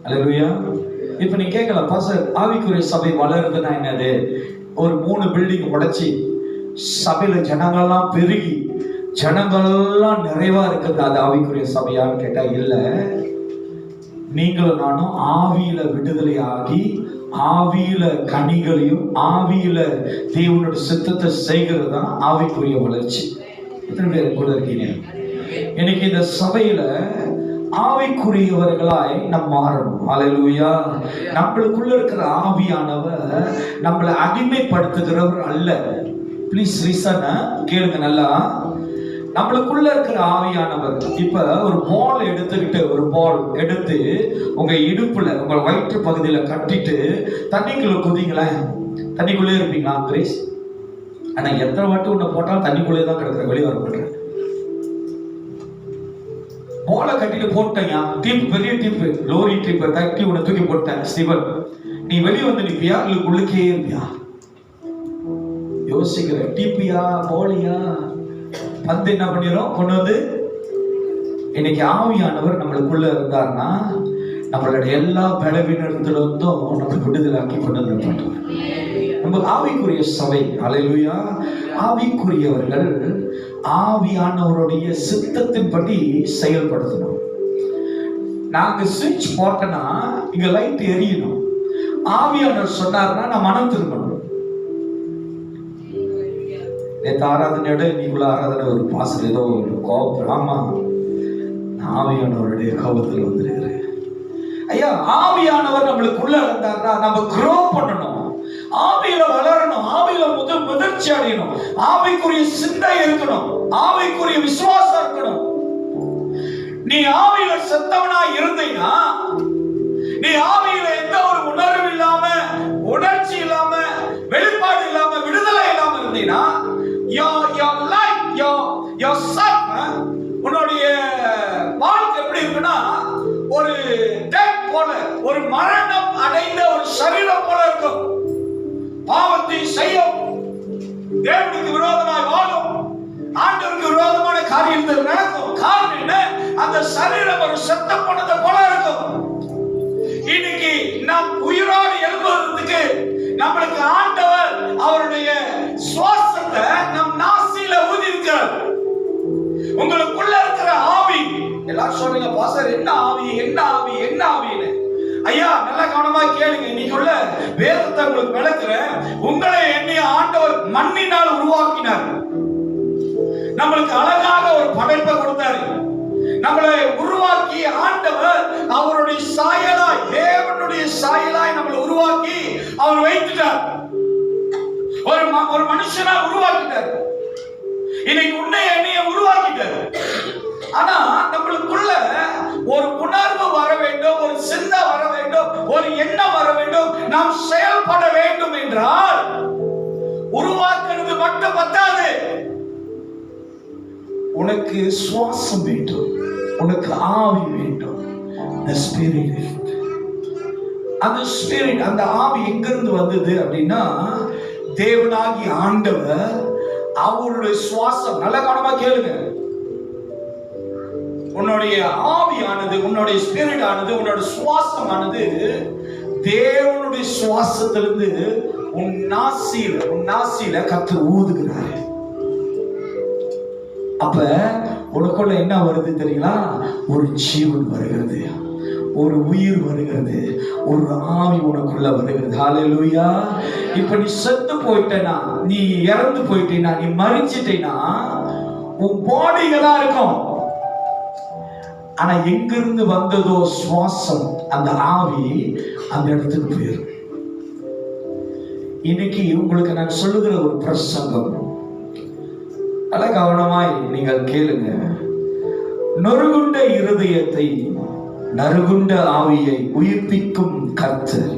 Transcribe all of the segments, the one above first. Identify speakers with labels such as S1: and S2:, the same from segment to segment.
S1: அல்லேலூயா. இப்ப நீ கேட்கலாம், பாஸ்டர் ஆவிக்குரிய சபை வளருதுன்னா என்னது? ஒரு 3 பில்டிங் உடைச்சி சபையில ஜனங்கள்லாம் பெருகி ஜனங்கள்லாம் நிறைவா இருக்குது, அது ஆவிக்குரிய சபையான்னு கேட்டா இல்ல. நீங்களும் நானும் ஆவியில விடுதலை ஆகி ஆவியில கனிகளையும் ஆவியில தேவனுடைய சித்தத்தை செய்கிறது தான் ஆவிக்குரிய வளர்ச்சி. எத்தனை பேர் கூட இருக்கீங்க? இன்னைக்கு இந்த சபையில ஆவிக்குரியவர்களாய் நாம் மாறணும். அல்லேலூயா. நம்மளுக்குள்ள இருக்கிற ஆவியானவர் நம்மளை அடிமைப்படுத்துகிறவர் அல்ல. ப்ளீஸ் லிசன், கேளுங்க நல்லா. நம்மளுக்குள்ள இருக்கிற ஆவியானவர் இப்ப ஒரு பால் எடுத்துக்கிட்டு, ஒரு பால் எடுத்து உங்க இடுப்புல உங்க வயிற்று பகுதியில கட்டிட்டு தண்ணிக்குள்ள குதிங்களேன். தண்ணிக்குள்ளே இருப்பீங்களா கிரேஸ்? ஆனா எத்தனை வாட்டி உன்னை போட்டாலும் தண்ணிக்குள்ளே தான் கிடக்குற, வெளியே வர மாட்டேன். பாலை கட்டிட்டு போட்டேன், டீப் பெரிய டீப் லோரி டீப் கட்டி உன்னை தூக்கி போட்டேன். ஸ்டீவன், நீ வெளியே வந்து நிற்பியா இல்லை உள்ளுக்கே இருப்பியா? யோசிக்கிற. டீப்பியா போலியா பந்து என்ன பண்ணிடும்? கொண்டு வந்து இன்னைக்கு ஆவியானவர் நம்மளுக்குள்ள இருந்தார்னா நம்மளுடைய எல்லா பலவீனத்துல இருந்தும் நம்ம விடுதலாக்கி கொண்டு வந்து நம்ம ஆவிக்குரிய சபை. அல்லேலூயா. ஆவிக்குரியவர்கள் ஆவியானவருடைய சித்தத்தின்படி செயல்படுத்தணும். நாங்க சுவிட்ச் போட்டனா இங்க லைட் எரியணும். ஆவியானவர் சொன்னார்னா நான் மனம் திரும்பணும். நேற்று ஆராதனையோட நீக்குள்ள ஆராதனை ஒரு பாசல் ஏதோ ஒரு கோபம். ஆமா, ஆவியானவருடைய கோபத்தில் வந்துருக்கிறேன். ஐயா, ஆவியானவர் நம்மளுக்குள்ள இருந்தார்னா நம்ம க்ரோ பண்ணணும், ஆவியில வளரணும், ஆவியில முதிர்ச்சி அடையணும், ஆவிக்குரிய சிந்தை இருக்கணும், ஆவிக்குரிய விசுவாசம் இருக்கணும். நீ ஆவியில செத்தவனா இருந்தீங்கன்னா, நீ ஆவியில எந்த ஒரு உணர்வு இல்லாம, உணர்ச்சி இல்லாம, வெளிப்பாடு இல்லாம, விடுதலை இல்லாம இருந்தீங்கன்னா, your life, yourself, உன்னுடைய வாழ்க்கை எப்படி இருக்குன்னா ஒரு டெத் போல, ஒரு மரணம் அடைந்த ஒரு சரீரம் போல இருக்கும். பாவத்தை செய்யும், தேவனுக்கு விரோதமாய் வாழும், ஆண்டவருக்கு விரோதமான காரியங்கள் நடக்கும். காரணம் என்ன? அந்த சரீரம் ஒரு செத்த போனதை போல இருக்கும். இன்னைக்கு நாம் உயிரோடு எழும்புறதுக்கு நம்மளுக்கு ஆண்டவர் அவருடைய சுவாசத்தை நம் நாசியில ஊதி இருக்கிறார். உங்களுக்குள்ள இருக்கிற ஆவி, எல்லாரும் சொல்றீங்க, பாஸ்டர் என்ன ஆவி, என்ன ஆவி, என்ன ஆவின்னு. ஐயா, நல்லா கவனமா கேளுங்க. இன்னைக்குள்ள வேதத்தை உங்களுக்கு விளக்குறேன். உங்களை என்னைய ஆண்டவர் மண்ணினால் உருவாக்கினார். நம்மளுக்கு அழகாக ஒரு படைப்பை கொடுத்தாரு. நம்மளை உருவாக்கி ஆண்டவர் அவருடைய சாயலாய், தேவனுடைய சாயலாய் நம்மளை உருவாக்கி அவர் வைத்துட்டார். ஒரு மனுஷனா உருவாக்கிட்டார். இன்னைக்கு உன்னை என்னைய உருவாக்கிட்டார். ஆனா நம்மளுக்குள்ள ஒரு உணர்வு வர வேண்டும், ஒரு சிந்தை வர வேண்டும், ஒரு எண்ணம் வர வேண்டும், நாம் செயல்பட வேண்டும் என்றால் உருவாக்குறது மட்டும் பத்தாது. உனக்கு சுவாசம் வேண்டும், உனக்கு ஆவி வேண்டும். The spirit. அந்த ஸ்பிரிட், அந்த ஆவி எங்கிருந்து வந்தது அப்படின்னா, தேவனாகி ஆண்டவர் அவருடைய சுவாசம். நல்ல கவனமா கேளுங்க. உன்னுடைய ஆவியானது, உன்னுடைய ஸ்பிரிட் ஆனது, உன்னுடைய சுவாசம் ஆனது தேவனுடைய சுவாசத்திலிருந்து உன் நாசியில கர்த்தர் ஊதுகிறார். அப்ப உனக்குள்ள என்ன வருது தெரியுங்களா? ஒரு ஜீவன் வருகிறது, ஒரு உயிர் வருகிறது, ஒரு ஆவி உனக்குள்ள வருகிறது. ஹல்லேலூயா. இப்ப நீ செத்து போயிட்டேனா, நீ இறந்து போயிட்டேனா, நீ மரிச்சிட்டேனா, உன் பாடிங்க தான் இருக்கும். ஆனா எங்கிருந்து வந்ததோ சுவாசம், அந்த ஆவி அந்த இடத்துக்கு போயிடும். இன்னைக்கு உங்களுக்கு நான் சொல்லுகிற ஒரு பிரசங்கம், நல்ல கவனமாய் நீங்கள் கேளுங்க. நொறுகுண்ட இருதயத்தை, நறுகுண்ட ஆவியை உயிர்ப்பிக்கும் கர்த்தர்.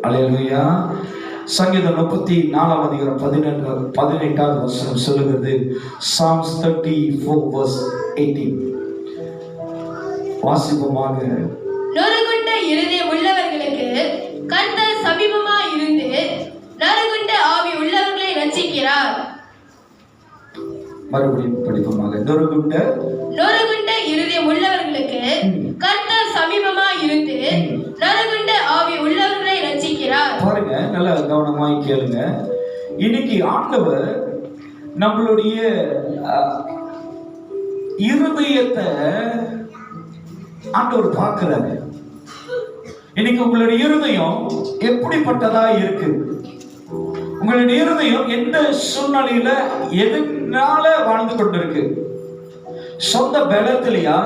S1: அல்லேலூயா. சங்கீதம் 34 அதிகாரம் 18வது வசனம் சொல்லுகிறது. Psalms 34 verse 18. வாசிப்போமாக.
S2: நொறுகுண்ட இருதயம் உள்ளவர்களுக்கு கர்த்தர் சமீபமாய் இருந்து நறுகுண்ட ஆவி உள்ளவர்களை ரட்சிக்கிறார். மறுபடியும் படிப்போமாக. நொறுகுண்ட இருதயம் உள்ளவர்களுக்கு
S1: கவனமாய் கேளுங்க. இன்னைக்கு ஆண்டவர் நம்மளுடைய இருதயத்தை ஆண்டவர் பார்க்கிறாரு. இன்னைக்கு உங்களுடைய இருதயம் எப்படிப்பட்டதா இருக்கு? உங்களுடைய இருதயம் எந்த சூழ்நிலையில எதனால வாழ்ந்து கொண்டிருக்கு? சொந்த பலத்திலையா,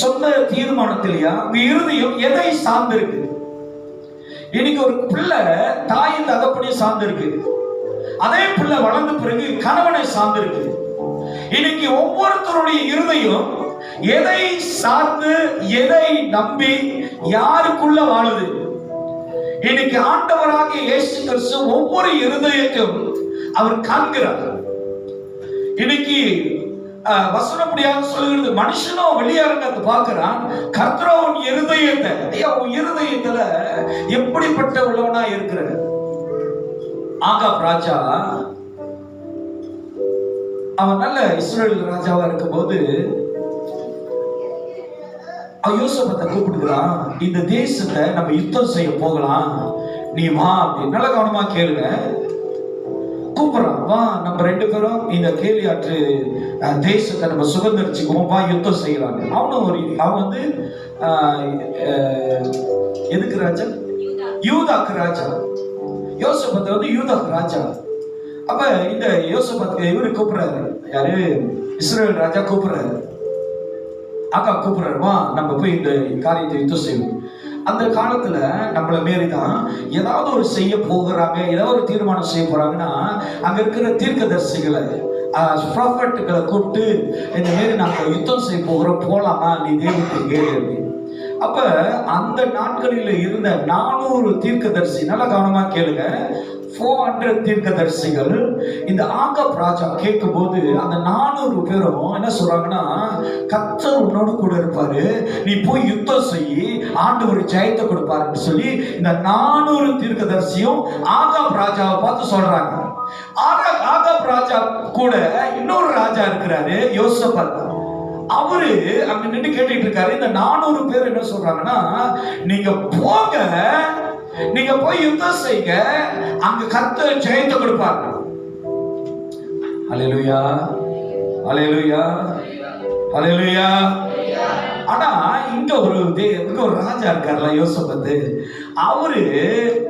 S1: சொந்த தீர்மானத்திலையா? உங்க இருதயம் எதை சார்ந்திருக்கு? இன்னைக்கு ஒரு பிள்ளை தாயின் தகப்பனையும் சார்ந்திருக்கு. அதே பிள்ளை வளர்ந்த பிறகு கணவனை சார்ந்திருக்கு. இன்னைக்கு ஒவ்வொருத்தருடைய இருதயம் எதை சார்ந்து, எதை நம்பி, யாருக்குள்ள வாழுது? இன்னைக்கு ஆண்டவராகிய இயேசு கிறிஸ்து ஒவ்வொரு இருதயத்தையும் அவர் காண்கிறார். இன்னைக்கு வசனப்படியாக சொல்லுகிறது, மனுஷனும் வெளியாரங்கத்தை பார்க்கிறான், கர்த்தரோ உன் இருதயத்தை. ஐயா, உன் இருதயத்துல எப்படிப்பட்ட உள்ளவனா இருக்கிற? ஆகாப் ராஜா அவன் நல்ல இஸ்ரவேல் ராஜாவா இருக்கும் போது யோசேப்பை கூப்பிடுகிறான், இந்த தேசத்தை நம்ம யுத்தம் செய்ய போகலாம், நீ வா அப்படின்னு. நல்ல கவனமா கேளுங்க. கூப்பிடுறான், வா நம்ம 2 பேரும் இந்த கேலியாற்று தேசத்தை நம்ம சுதந்திரிச்சுக்குவோம், வா யுத்தம் செய்யறாங்க. அவன் வந்து எதுக்கு ராஜா? யூதாக்கு ராஜா. யோசேப்பை வந்து யூதாக்கு ராஜா. அப்ப இந்த யோசேப்பை இவரு கூப்பிடுறாரு, யாரு? இஸ்ரவேல் ராஜா கூப்பிடுறாரு, ஆகா கூப்பிடுறாரு, வா நம்ம போய் இந்த காரியத்தை யுத்தம் செய்வோம். அந்த காலத்துல நம்மள மாரிதான் ஏதாவது ஒரு செய்ய போகிறாங்க, ஏதாவது ஒரு தீர்மானம் செய்ய போறாங்கன்னா அங்க இருக்கிற தீர்க்கதரிசிகளை, ப்ராஃபட்டுகளை கூப்பிட்டு இந்த மாரி நாங்க யுத்தம் செய்ய போகிறோம், போலாமா, நீ தேவனுக்கு கேளு. அப்ப அந்த நாட்களில் இருந்த 400 தீர்க்கதரிசி, நல்லா கவனமா கேளுங்க, 400 தீர்க்கதரிசிகள் இந்த ஆகாப் ராஜா கேட்கும் போது அந்த 400 பேரும் என்ன சொல்றாங்கன்னா, கர்த்தர் உன்னோடு கூட இருப்பாரு, நீ போய் யுத்தம் செய்யி, ஆண்டவர் ஜெயத்தை கொடுப்பாருன்னு சொல்லி இந்த 400 தீர்க்கதரிசியும் ஆகாப் ராஜாவை பார்த்து சொல்றாங்க. ஆகாப் ராஜா கூட இன்னொரு ராஜா இருக்கிறாரு, யோசேப்பத். அவரு அங்க நின்று கேட்டுட்டு இருக்காரு. இந்த 400 பேர் என்ன சொல்றாங்கன்னா, நீங்க போங்க, நீங்க போய் யுத்தம் செய்யுங்க, அங்க கர்த்தர் ஜெயத்தை கொடுப்பாங்க. ஹல்லேலூயா, ஹல்லேலூயா, ஹல்லேலூயா. ஆனா இங்க ஒரு ராஜா இருக்காருல்ல, யோசேப்பத். அவரு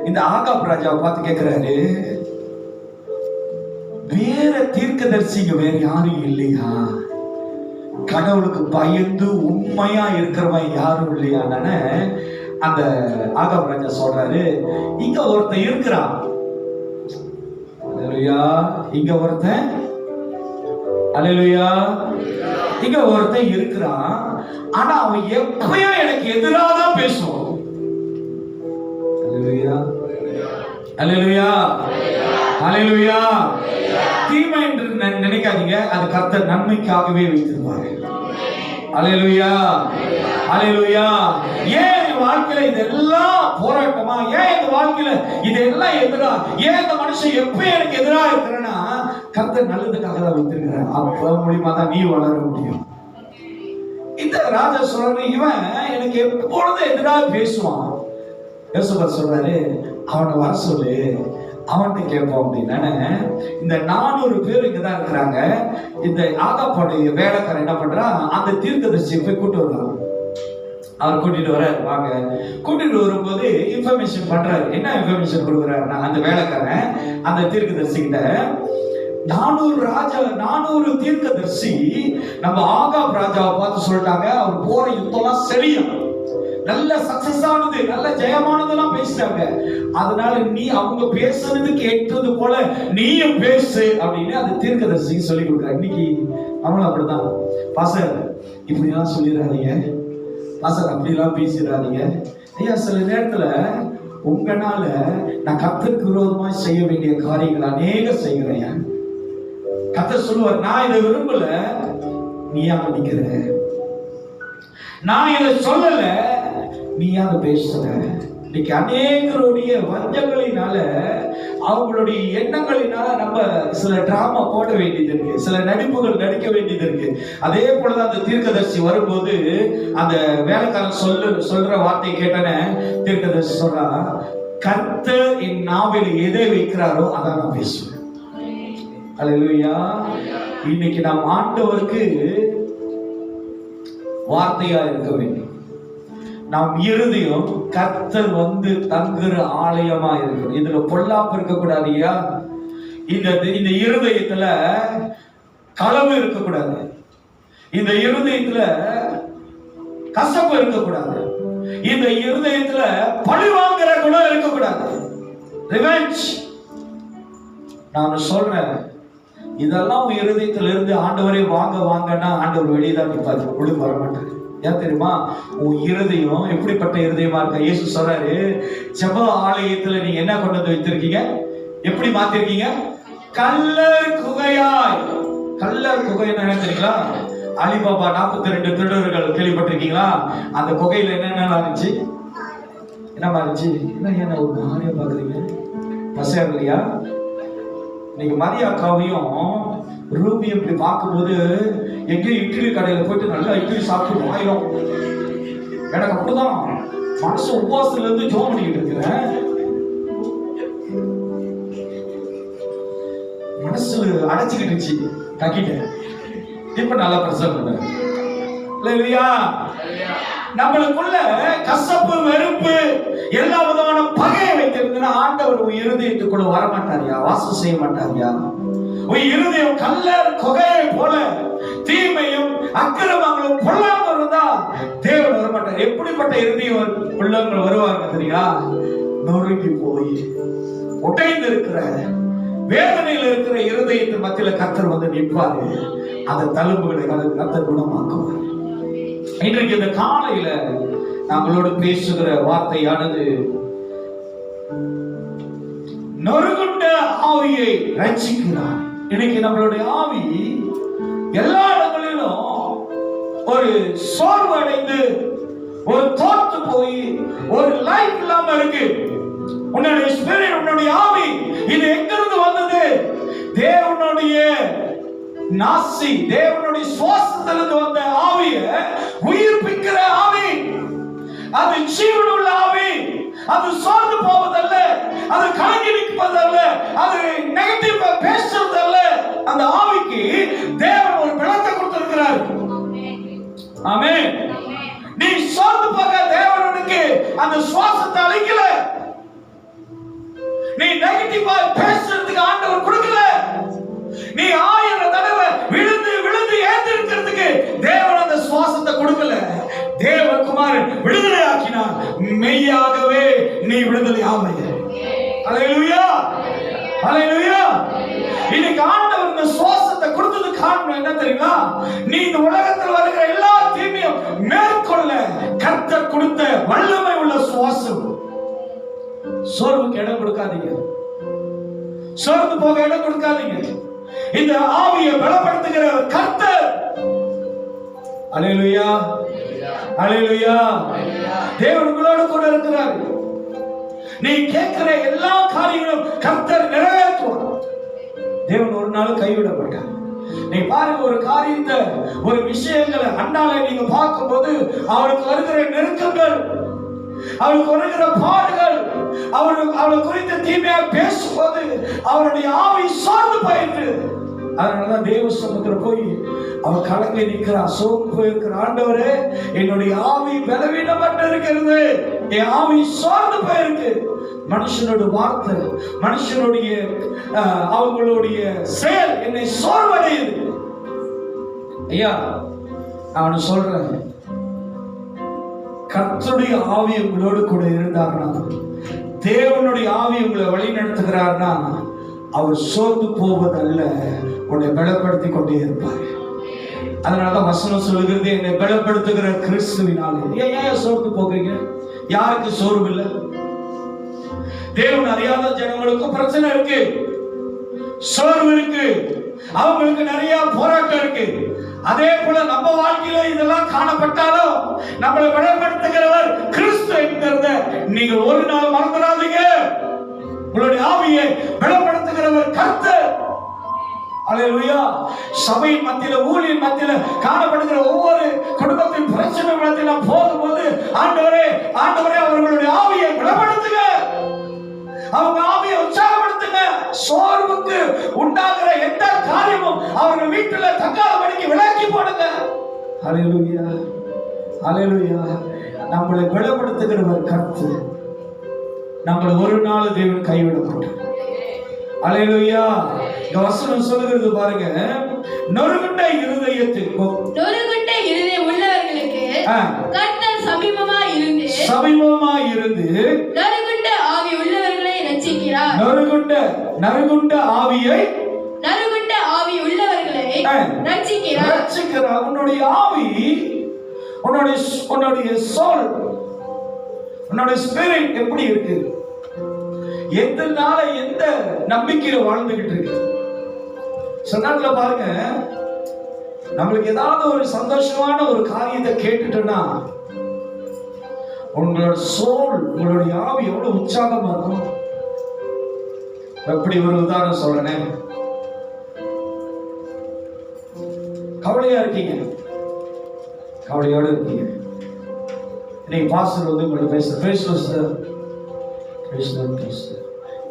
S1: இந்த ஆகாப் ராஜாவை பார்த்து கேட்கிறாரு, வேற தீர்க்கதரிசிங்க வேற யாரும் இல்லையா? கடவுளுக்கு பயந்து உண்மையா இருக்கிறவன் யாரும் இல்லையா? அந்த ஆகாப் ராஜா சொல்றாரு, இங்க ஒருத்தன் இருக்கிறான், இங்க ஒருத்தன், அல்லேலூயா, இங்க ஒருத்தன் இருக்கிறான். ஆனா அவன் எப்பயும் எனக்கு எதிராக தான் பேசுவான். அல்லேலூயா, அல்லேலூயா, அல்லேலூயா. தீமை என்று நினைக்காதீங்க, அது கர்த்தர் நன்மைக்காகவே வைத்திருப்பாரு. அல்லேலூயா, அல்லேலூயா. ஏன் என் வாழ்க்கையில இதெல்லாம் போராட்டமா? ஏன் இந்த வாழ்க்கையில இதெல்லாம் எதிரா? ஏன் இந்த மனுஷன் எப்ப எனக்கு எதிரா இருக்கிறேன்னா, கர்த்தர் நல்லதுக்காக தான் வைத்திருக்கிறார். அப்ப மூலியமா தான் நீ வளர முடியும். இந்த ராஜா சொல்றாரு, இவன் எனக்கு எப்பொழுது எதிராக பேசுவான். யோசேப்பர் சொல்றாரு, அவனை வர சொல்லு, அவன்கிட்ட கேட்போம் அப்படின்னு. இந்த 400 பேர் இங்கதான் இருக்கிறாங்க. இந்த ஆகாப்புடைய வேலைக்காரன் என்ன பண்றான், அந்த தீர்க்கதரிசியை போய் கூட்டு வர்றான். அவர் கூட்டிட்டு வர, வாங்க. கூட்டிட்டு வரும்போது இன்ஃபர்மேஷன் பண்றாரு. என்ன இன்ஃபர்மேஷன் கொடுக்குறாருன்னா, அந்த வேலைக்காரன் அந்த தீர்க்கதரிசி கிட்ட 400 தீர்க்கதரிசி நம்ம ஆகாப் ராஜாவை பார்த்து சொல்லிட்டாங்க, அவர் போற யுத்தம்லாம் சரியா, நல்ல சக்சஸ் ஆனது, நல்ல ஜெயமானதெல்லாம் பேசிட்டாங்க. அதனால நீ அவங்க பேசுறது கேட்டது போல நீயும் பேசு அப்படின்னு அந்த தீர்க்கதரிசிக்கு சொல்லி கொடுக்குற. இன்னைக்கு அவங்களும் அப்படிதான், பாஸ்டர் இப்படிலாம் சொல்லிடாதீங்க, பாஸ்டர் அப்படிலாம் பேசிடாதீங்க. ஐயா, சில நேரத்துல உங்களால நான் கர்த்தருக்கு விரோதமா செய்ய வேண்டிய காரியங்கள் அநேக செய்கிறேன். கர்த்தர் சொல்லுவார், நான் இதை விரும்பல, நீ ஏன் நிக்கிற? நான் இதை சொல்லல, நீ அதை பேசுற. இன்னைக்கு அநேகருடைய வஞ்சங்களினால, அவங்களுடைய எண்ணங்களினால நம்ம சில டிராமா போட வேண்டியது இருக்கு, சில நடிப்புகள் நடிக்க வேண்டியது இருக்கு. அதே போலதான் அந்த தீர்க்கதரிசி வரும்போது அந்த வேலைக்காரன் சொல்ற வார்த்தையை கேட்டன. தீர்க்கதரிசி சொல்றா, கர்த்தர் என் நாவில் எதை வைக்கிறாரோ அதான் நான் பேசுவேன். அல்லேலூயா. இன்னைக்கு நாம் ஆண்டவருக்கு வார்த்தையா இருக்க வேண்டும். நாம் இருதயம் கர்த்தர் வந்து தங்குற ஆலயமா இருக்கணும். இதுல பொல்லாப்பு இருக்கக்கூடாதுயா. இந்த இருதயத்துல களவு இருக்கக்கூடாது. இந்த இருதயத்துல கசப்பு இருக்கக்கூடாது. இந்த இருதயத்துல பழிவாங்கிற குணம் இருக்கக்கூடாது. ரிவெஞ்ச். நான் சொல்றேன், இதெல்லாம் உன் இருதயத்துல இருந்து ஆண்டவரே வாங்க வாங்கன்னா ஆண்டவர் வெளியே தான் நிற்பாரு, உள்ள வர மாட்டாரு. ஏன் தெரியுமா? உன் இருதயம் எப்படிப்பட்ட இருதயமா இருக்க? இயேசு சொல்றாரு, ஜெப ஆலயத்துல நீங்க என்ன கொண்டு வந்து வைத்திருக்கீங்க? எப்படி மாத்திருக்கீங்க? கல்லர் குகையாய். கல்லர் குகைன்னு என்ன தெரியுங்களா? அலிபாபா 42 திருடர்கள் கேள்விப்பட்டிருக்கீங்களா? அந்த குகையில என்னென்ன இருந்துச்சு? என்ன இருந்துச்சு? என்ன ஒரு மாதிரியா பாக்குறீங்க? பசியா இல்லையா? இன்னைக்கு மரியாக்காவையும் ரூபியும் இப்படி பார்க்கும்போது எங்கேயும் இட்லி கடையில போயிட்டு நல்லா இட்லி சாப்பிட்டு வாயிடும். எனக்கு அப்படிதான் மனசு உபவாசத்துல இருந்து ஜோம் பண்ணிக்கிட்டு இருக்கிறேன். மனசு அடைச்சுக்கிட்டுச்சு, கக்கிட்டேன். இப்ப நல்லா பிரசவம் பண்ண இல்லையா? நம்மளுக்குள்ள கசப்பு, வெறுப்பு, எல்லா விதமான பகையை வைத்திருந்தா ஆண்டவர் உன் இருதயத்துக்குள்ள வரமாட்டாரியா, வாசம் செய்ய மாட்டாரியா? உன் இருதயம் கல்லர் குகையை போல தீமையும் அக்கிரமங்களும் பொல்லாம இருந்தா தேவன் வரமாட்டார். எப்படிப்பட்ட இருதயம் உள்ளவங்க வருவாங்க தெரியா? நொறுங்கி போய் உடைந்து இருக்கிற வேதனையில் இருக்கிற இருதயத்தின் மத்தியில கர்த்தர் வந்து நிற்பாரு. அந்த தழும்புகளை கர்த்தர் குணமாக்குவார். இன்றைக்கு இந்த காலையில நம்மளோடு பேசுகிற வார்த்தையானது நொறுங்குண்ட ஆவியை ரட்சிக்கிறார். இன்னைக்கு நம்மளுடைய ஆவி எல்லா இடங்களிலும் ஒரு சோர்வு அடைந்து, ஒரு தோற்று போய், ஒரு லைஃப் இல்லாம இருக்கு. உன்னுடைய ஸ்பிரிட், உன்னுடைய ஆவி இது எங்கிருந்து வந்தது? தேவனுடைய நாசி, தேவனுடைய சுவாசத்திலிருந்து வந்த ஆவிய உயிர்ப்பிக்கிற ஆவி. அது ஜீவனுள்ள ஆவி. அது சோர்ந்து போவதல்ல, அது கலங்கி நிற்பதல்ல, அது நெகட்டிவ் பேசுறதல்ல. அந்த ஆவிக்கு தேவன் ஒரு பலத்தை கொடுத்திருக்கிறார். ஆமென். நீ சோர்ந்து போக தேவனுக்கு அந்த சுவாசத்தை அளிக்கல. நீ நெகட்டிவா பேசுறதுக்கு ஆண்டவர் கொடுக்கல. நீ 1000 தடவை விழுந்து விழுந்து ஏந்திருக்கிறதுக்கு தேவன் அந்த சுவாசத்தை கொடுக்கல. தேவகுமாரன் விடுதலை ஆக்கினார். மெய்யாகவே நீ விடுதலை ஆவீங்க. ஹல்லேலூயா, ஹல்லேலூயா. இன்னைக்கு ஆண்டவர் இந்த சுவாசத்தை கொடுத்தது காரணம் என்ன தெரியுமா? நீ இந்த உலகத்தில் வருகிற எல்லா தீமையும் மேற்கொள்ள கர்த்தர் கொடுத்த வல்லமை உள்ள சுவாசம். சோர்வுக்கு இடம் கொடுக்காதீங்க. சோர்ந்து போக இடம் கொடுக்காதீங்க. இந்த ஆவியை பலப்படுத்துகிற கர்த்தர். அல்லேலூயா, அல்லேலூயா. தேவன் உங்களோடு கூட இருக்கிறார். நீ கேட்கிற எல்லா காரியங்களும் கர்த்தர் நிறைவேற்றுவார். தேவன் ஒரு நாள் கைவிட மாட்டார். நீ பாருங்க, ஒரு காரியத்தை, ஒரு விஷயங்களை அண்ணால நீங்க பார்க்கும்போது அவருக்கு வருகிற நெருக்கங்கள், அவளுக்கு வருகிற பாடுகள், அவளை குறித்த தீமையாக பேசும்போது அவருடைய ஆவி சோர்ந்து போயிட்டு, அதனாலதான் தேவ சமூகத்துல போய் அவன் கலங்கி நிற்கிறா, சோர்ந்து போயிருக்கிற. ஆண்டவரே, என்னுடைய ஆவி பலவீனப்பட்டு இருக்கிறது, என் ஆவி சோர்ந்து போயிருக்கு. மனுஷனோட வார்த்தை, மனுஷனுடைய அவங்களுடைய செயல் என்னை சோர்வடையுது. ஐயா, நான் சொல்றேன், கர்த்தருடைய ஆவி உங்களோடு கூட இருந்தார்னா, தேவனுடைய ஆவி உங்களை வழி நடத்துகிறார்னா, அவர் சோர்ந்து போவதல்ல, உன்னை பலப்படுத்தி கொண்டே இருப்பார். அதனாலதான் வசனம் சொல்லுகிறது, என்னை பலப்படுத்துகிற கிறிஸ்துவினாலே. ஏன் சோர்ந்து போகிறீங்க? யாருக்கு சோர்வு இல்லை? தேவன் அறியாத ஜனங்களுக்கு பிரச்சனை இருக்கு, சோர்வு இருக்கு, அவங்களுக்கு நிறைய போராட்டம் இருக்கு. அதே போல நம்ம வாழ்க்கையில இதெல்லாம் காணப்பட்டாலும் நம்மளை பலப்படுத்துகிறவர் கிறிஸ்து என்கிறத நீங்க ஒரு நாள் மறந்துடாதீங்க. உங்களுடைய ஆவியை பலப்படுத்துகிறவர் கர்த்தர். அல்லேலூயா. சபையின் மத்தியில, ஊழியின் மத்தியில காணப்படுகிற ஒவ்வொரு குடும்பத்தின் பிரச்சனை மத்தியில போகும்போது, ஆண்டவரே, ஆண்டவரே, அவர்களுடைய ஆவியை பலப்படுத்துங்க. உண்டாகிற எந்த காரியமும் அவர்கள் வீட்டுல தக்காத மணிக்கு விலக்கி போடுங்க. ஹல்லேலூயா, ஹல்லேலூயா. நம்மளை பலப்படுத்துகிறவர் கர்த்தர். நம்மளை ஒரு நாள் தேவன் கைவிட மாட்டார். ஹல்லேலூயா. இந்த வசனம் சொல்லுகிறது பாருங்க, நொறுங்குண்ட இருதயத்திற்கும்
S2: உள்ளவர்களுக்கு கர்த்தர் சமீபமாய் இருந்து நறுகுண்ட ஆவி உள்ளவர்களை ரட்சிக்கிறார்.
S1: நறுகுண்ட ஆவி உள்ளவர்களை
S2: ரட்சிக்கிறார்.
S1: உன்னுடைய ஆவி, உன்னுடைய சோல், உன்னுடைய ஸ்பிரிட் எப்படி இருக்கு? எதனால எந்த நம்பிக்கையில வாழ்ந்துகிட்டு இருக்கு? சொன்னாங்கள பாருங்க, நம்மளுக்கு ஏதாவது ஒரு சந்தோஷமான ஒரு காரியத்தை கேட்டுட்டோம்னா உங்களோட சோல், உங்களுடைய ஆவி எவ்வளவு உற்சாகமா இருக்கும். எப்படி ஒரு உதாரணம் சொல்றேன். கவலையா இருக்கீங்க, கவலையோட இருக்கீங்க. இன்னைக்கு பாஸ்டர் வந்து உங்கள்ட்ட பேசுற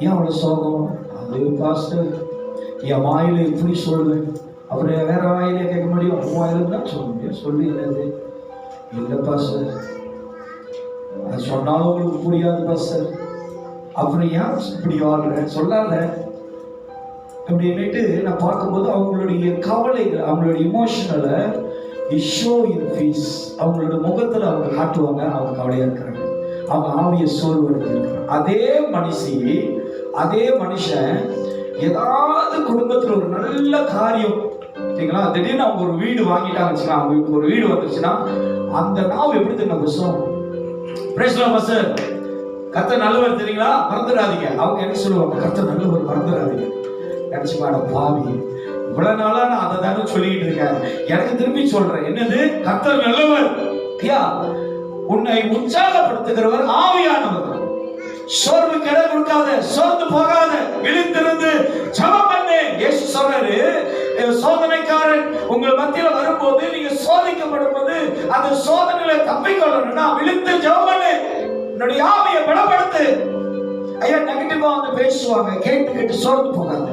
S1: ஏன் அவ்வளவு சோகம்? அது பாஸ்டர் என் வாயில இப்படி சொல்லுவேன், அப்புறம் வேற வாயிலே கேட்க முடியும், வாயில தான் சொல்ல முடியும். சொல்லி என்னது? இல்லை பாஸ்டர், அது சொன்னாலும் உங்களுக்கு புரியாது பாஸ்டர். அப்புறம் ஏன் இப்படி வாழ்ற சொல்லாத அப்படின்னுட்டு நான் பார்க்கும்போது அவங்களுடைய கவலைகள், அவங்களுடைய இமோஷனலை ஷோ இன் ஃபேஸ், அவங்களோட முகத்தில் அவங்க காட்டுவாங்க. அவங்க கவலையா இருக்கிறாங்க, அவங்க ஆவியை சோர்வடைந்து இருக்கிறாங்க. அதே மனுஷன் ஏதாவது குடும்பத்தில் ஒரு நல்ல காரியம் சரிங்களா, திடீர்னு அவங்க ஒரு வீடு வாங்கிட்டாங்க வச்சுக்கலாம், அவங்களுக்கு ஒரு வீடு வந்துருச்சுன்னா அந்த நாவு எப்படி தெரியும் பேசும்? சார் கர்த்தர் நல்லவர் தெரியுங்களா, மறந்துடாதீங்க. அவங்க என்ன சொல்லுவாங்க? கர்த்தர் நல்லவர், மறந்துடாதீங்க. நினைச்சு மேடம் பாவி, இவ்வளவு நாளா நான் அதை தானே சொல்லிட்டு இருக்கேன், எனக்கு திரும்பி சொல்றேன். என்னது? கர்த்தர் நல்லவர். ஐயா, உன்னை உற்சாகப்படுத்துகிறவர் ஆவியானவர். சோர்வுக்கு இடம் கொடுக்காத, சோர்ந்து போகாத, விழித்திருந்து ஜெபம் பண்ணு. இயேசு சொல்றாரு, சோதனைக்காரன் உங்கள் மத்தியில வரும்போது, நீங்க சோதிக்கப்படும் போது அந்த சோதனையில தப்பிக்கொள்ளணும்னா விழித்து ஜெபம் பண்ணு, உன்னுடைய ஆவியை பலப்படுத்து. ஐயா, நெகட்டிவா வந்து பேசுவாங்க, கேட்டு சோர்ந்து போகாத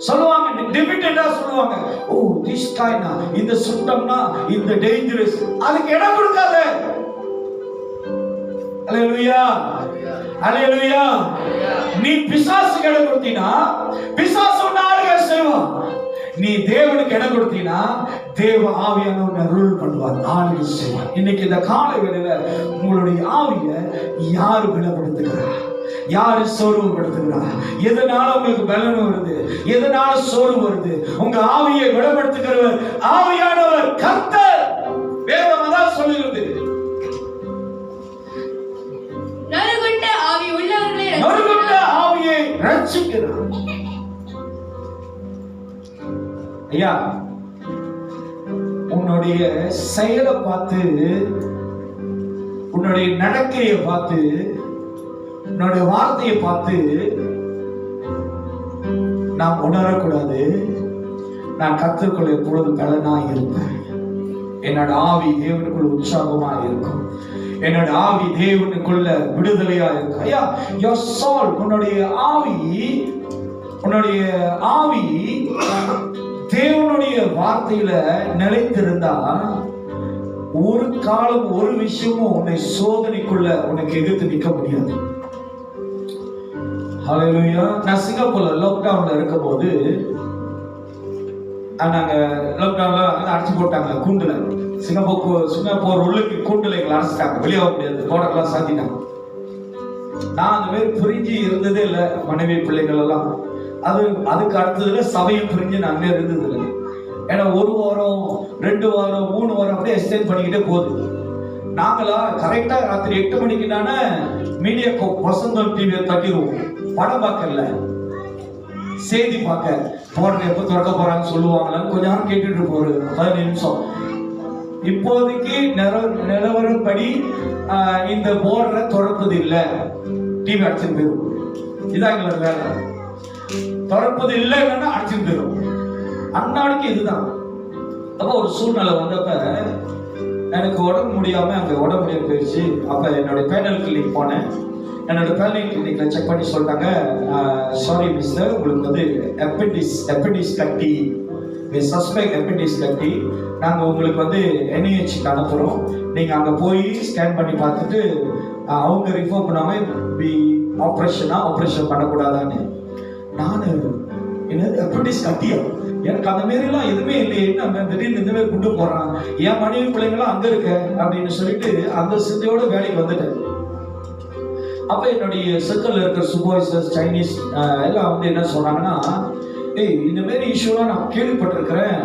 S1: சொல்லுவாங்க, டிஃபிகல்ட்டா சொல்லுவாங்க. ஓ திஸ் கைனா, இந்த சிம்டம்னா இந்த டேஞ்சரஸ், அதுக்கு இடம் கொடுக்காத. அல்லேலூயா, அல்லேலூயா. நீ பிசாசுக்கு இடம் கொடுத்தீனா பிசாசு உன்னை ஆளுகை செய்வான். நீ தேவனுக்கு இடம் கொடுத்தீனா தேவ ஆவியானவர் ரூல் பண்ணுவார், ஆளுகை செய்வார். இன்னைக்கு இந்த காலை வேளையில உங்களுடைய ஆவியை யாரு பலப்படுத்துகிறார்? யாரு சோர்வுபடுத்துகிறார்? எதனால உங்களுக்கு பலன் வருது? எதனால சோர்வு வருது? உங்க ஆவியை பலப்படுத்துகிறவர் ஆவியானவர் கர்த்தர். வேதம் அதான் சொல்லுகிறது.
S2: நறுகுண்ட ஆவி உள்ளவர்களை
S1: ரட்சிக்கிறார். ஐயா, உன்னுடைய செயலை பார்த்து, உன்னுடைய நடக்கையை பார்த்து, உன்னுடைய வார்த்தையை பார்த்து நாம் உணரக்கூடாது, நான் கர்த்தருக்குள்ள எப்பொழுது பலனா இருப்பேன், என்னோட ஆவி தேவனுக்குள்ள உற்சாகமா இருக்கும், என்னோட ஆவி தேவனுக்குள்ள விடுதலையா இருக்கும். ஐயா, your soul, உன்னுடைய ஆவி தேவனுடைய வார்த்தையில நிலைத்திருந்தா ஒரு காலம் ஒரு விஷயமும் உன்னை சோதனைக்குள்ள உனக்கு எதிர்த்து நிற்க முடியாது. ஹல்லேலூயா. நான் சிங்கப்பூர்ல லாக்டவுன்ல இருக்கும் போது, நாங்க லாக்டவுன்ல அடைச்சு போட்டாங்க கூண்டுல. சிங்கப்பூர் உள்ளுக்கு கூண்டுல எங்களை அடைச்சிட்டாங்க, வெளியே போக முடியாது, தோட்டக்கெல்லாம் சாத்திட்டாங்க. நான் அந்த மாதிரி பிரிஞ்சு இருந்ததே இல்லை, மனைவி பிள்ளைகள் எல்லாம். அதுக்கு அடுத்ததுல சபையும் பிரிஞ்சு நான் இருந்தது இல்லை. ஏன்னா 1 வாரம் 2 வாரம் 3 வாரம் அப்படியே எக்ஸ்டெண்ட் பண்ணிக்கிட்டே போகுது. நாங்களா கரெக்டா ராத்திரி 8 மணிக்கு நானே மீடியா வசந்தம் டிவியை தட்டிடுவோம். படம் பார்க்கல, செய்தி பார்க்க போடுற எப்போ திறக்க போறாங்க சொல்லுவாங்களான்னு கொஞ்ச நேரம் கேட்டுட்டு போறது 15 நிமிஷம். இப்போதைக்கு நிலவரப்படி இந்த போர்டரை திறப்பது இல்லை, டிவி அடிச்சுட்டு போயிடும். இதான் எங்களோட வேலை. திறப்பது இல்லைன்னா அடிச்சுட்டு போயிடும். அன்னாடிக்கு இதுதான். அப்போ ஒரு சூழ்நிலை வந்தப்ப எனக்கு உடம்பு முடியாம, அங்க உடம்பு முடியாம போயிடுச்சு. அப்ப என்னுடைய பேனல் கிளினிக் போனேன். என்னோட பேலி கிளினிக்ல செக் பண்ணி சொல்லிட்டாங்க, சாரி மிஸ்டர், உங்களுக்கு வந்து அப்பெண்டிஸ் கட்டி, சஸ்பெக்ட் அப்பெண்டிஸ் கட்டி, நாங்கள் உங்களுக்கு வந்து NIH அனுப்புகிறோம், நீங்கள் அங்கே போய் ஸ்கேன் பண்ணி பார்த்துட்டு அவங்க ரிஃபர் பண்ணாமல் ஆப்ரேஷன் பண்ணக்கூடாதான்னு. நான் என்னது அப்பெண்டிஸ் கட்டியா, எனக்கு அந்த மாரிலாம் எதுவுமே இல்லையே, நம்ம திடீர்னு இந்த மாதிரி கொண்டு போகிறான், என் மனைவி பிள்ளைங்களாம் அங்கே இருக்க அப்படின்னு சொல்லிட்டு அந்த சிந்தையோட வேலைக்கு வந்துட்டேன். அப்போ என்னுடைய சர்க்கிள் இருக்கிற சூப்பர்வைசர்ஸ் சைனீஸ் எல்லாம் வந்து என்ன சொன்னாங்கன்னா, ஏய் இந்த மாதிரி இஷ்யூலாம் நான் கேள்விப்பட்டிருக்கிறேன்,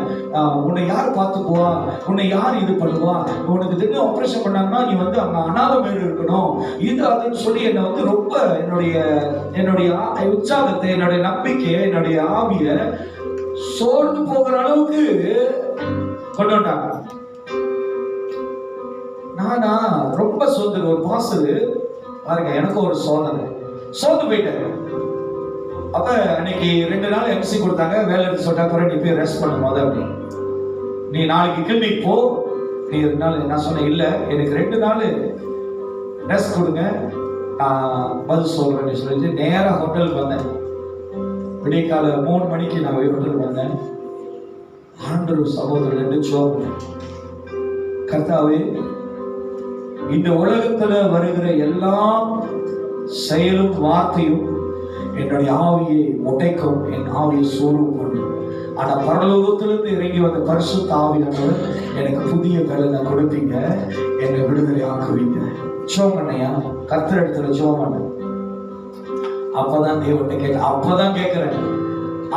S1: உன்னை யார் பார்த்துக்குவா, உன்னை யார் இது பண்ணுவா, உனக்கு திடீர்னு ஆப்ரேஷன் பண்ணாங்கன்னா நீ வந்து அங்கே அனாத மாரி இருக்கணும், இது அதுன்னு சொல்லி என்னை வந்து ரொம்ப என்னுடைய உற்சாகத்தை, என்னுடைய நம்பிக்கை, என்னுடைய ஆவியை சோர்ந்து போகிற அளவுக்கு கொண்டு வந்தாங்க. நானா ரொம்ப சோர்ந்து, ஒரு பாசு பாருங்க, எனக்கு ஒரு சோர்ந்து போயிட்டேன். அப்ப அன்னைக்கு 2 நாள் MC கொடுத்தாங்க, வேலை எடுத்து சொல்லிட்டாங்க, நீ போய் ரெஸ்ட் பண்ணும் போது அப்படின்னு, நீ நாளைக்கு கிளினிக் போ, நீ 2 நாள். நான் சொன்னேன், இல்லை எனக்கு 2 நாள் ரெஸ்ட் கொடுங்க, நான் பதில் சொல்றேன்னு சொல்லிட்டு நேராக ஹோட்டலுக்கு வந்தேன். விடிய கால 3 மணிக்கு நான் ஹோட்டலுக்கு வந்தேன். ஆண்டவர் சகோதரர் ஜெபம், கர்த்தாவே இந்த உலகத்துல வருகிற எல்லா செயலும் வார்த்தையும் என்னுடைய ஆவியை உடைக்கும், என் ஆவியை சோர்வு பண்ணும். ஆனா பரலோகத்திலிருந்து இறங்கி வந்த பரிசுத்த ஆவியானவர் எனக்கு புதிய பலனை கொடுப்பீங்க, என்னை விடுதலை ஆக்குவீங்க. ஜெபம் பண்ணையா, கர்த்தர் இடத்துல ஜெபம் பண்ண. அப்பதான் கேட்கிறேன்,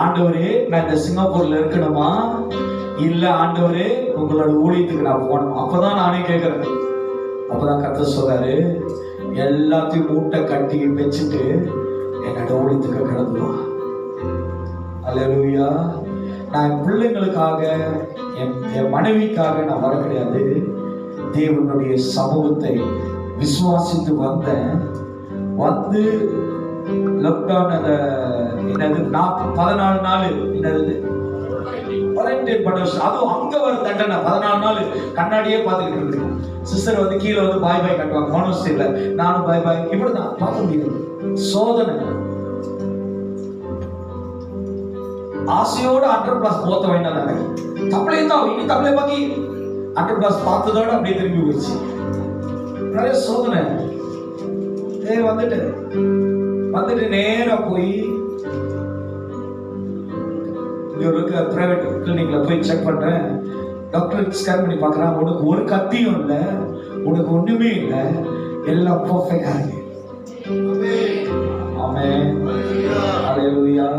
S1: ஆண்டவரே நான் இந்த சிங்கப்பூர்ல இருக்கணுமா, இல்ல ஆண்டவரே உங்களோட ஊழியத்துக்கு நான் போகணும்? அப்பதான் நானே கேட்கிறேன். அப்பதான் கர்த்தர் சொல்றாரு, எல்லாத்தையும் மூட்டை கட்டி வச்சுட்டு என்னோட ஊழியத்துக்கு கடந்துவா. அல்லேலூயா. நான் என் பிள்ளைங்களுக்காக, என் மனைவிக்காக நான் வர கிடையாது, தேவனுடைய சமூகத்தை விசுவாசித்து வந்தேன். வந்து லாக்டவுன் அந்த என்னது 14 நாள் என்னது குவாரண்டைன் பண்ண, அதுவும் அங்க வர தண்டனை 14 நாள் கண்ணாடியே பார்த்துக்கிட்டு இருக்கு. சிஸ்டர் வந்து கீழே வந்து பாய் கட்டுவாங்க, மோனஸ்ட்ரியில நானும் பாய் இப்படிதான் பார்க்க முடியாது. சோதனை ஆசையோட 100+ போத்த வேண்டாம், தப்பளே தான் இனி தப்பளே பாக்கி 100+ பார்த்ததோட அப்படியே திரும்பி போயிடுச்சு. நிறைய சோதனை. வந்துட்டு நேரா போய் பிரைவேட் கிளினிக்ல போய் செக் பண்றேன். டாக்டர் ஸ்கேன் பண்ணி பார்க்கறான், உனக்கு ஒரு கத்தியும் இல்லை, உனக்கு ஒண்ணுமே இல்லை, எல்லாம் பர்ஃபெக்ட்டா இருக்கு. ஆமென், ஹalleluya.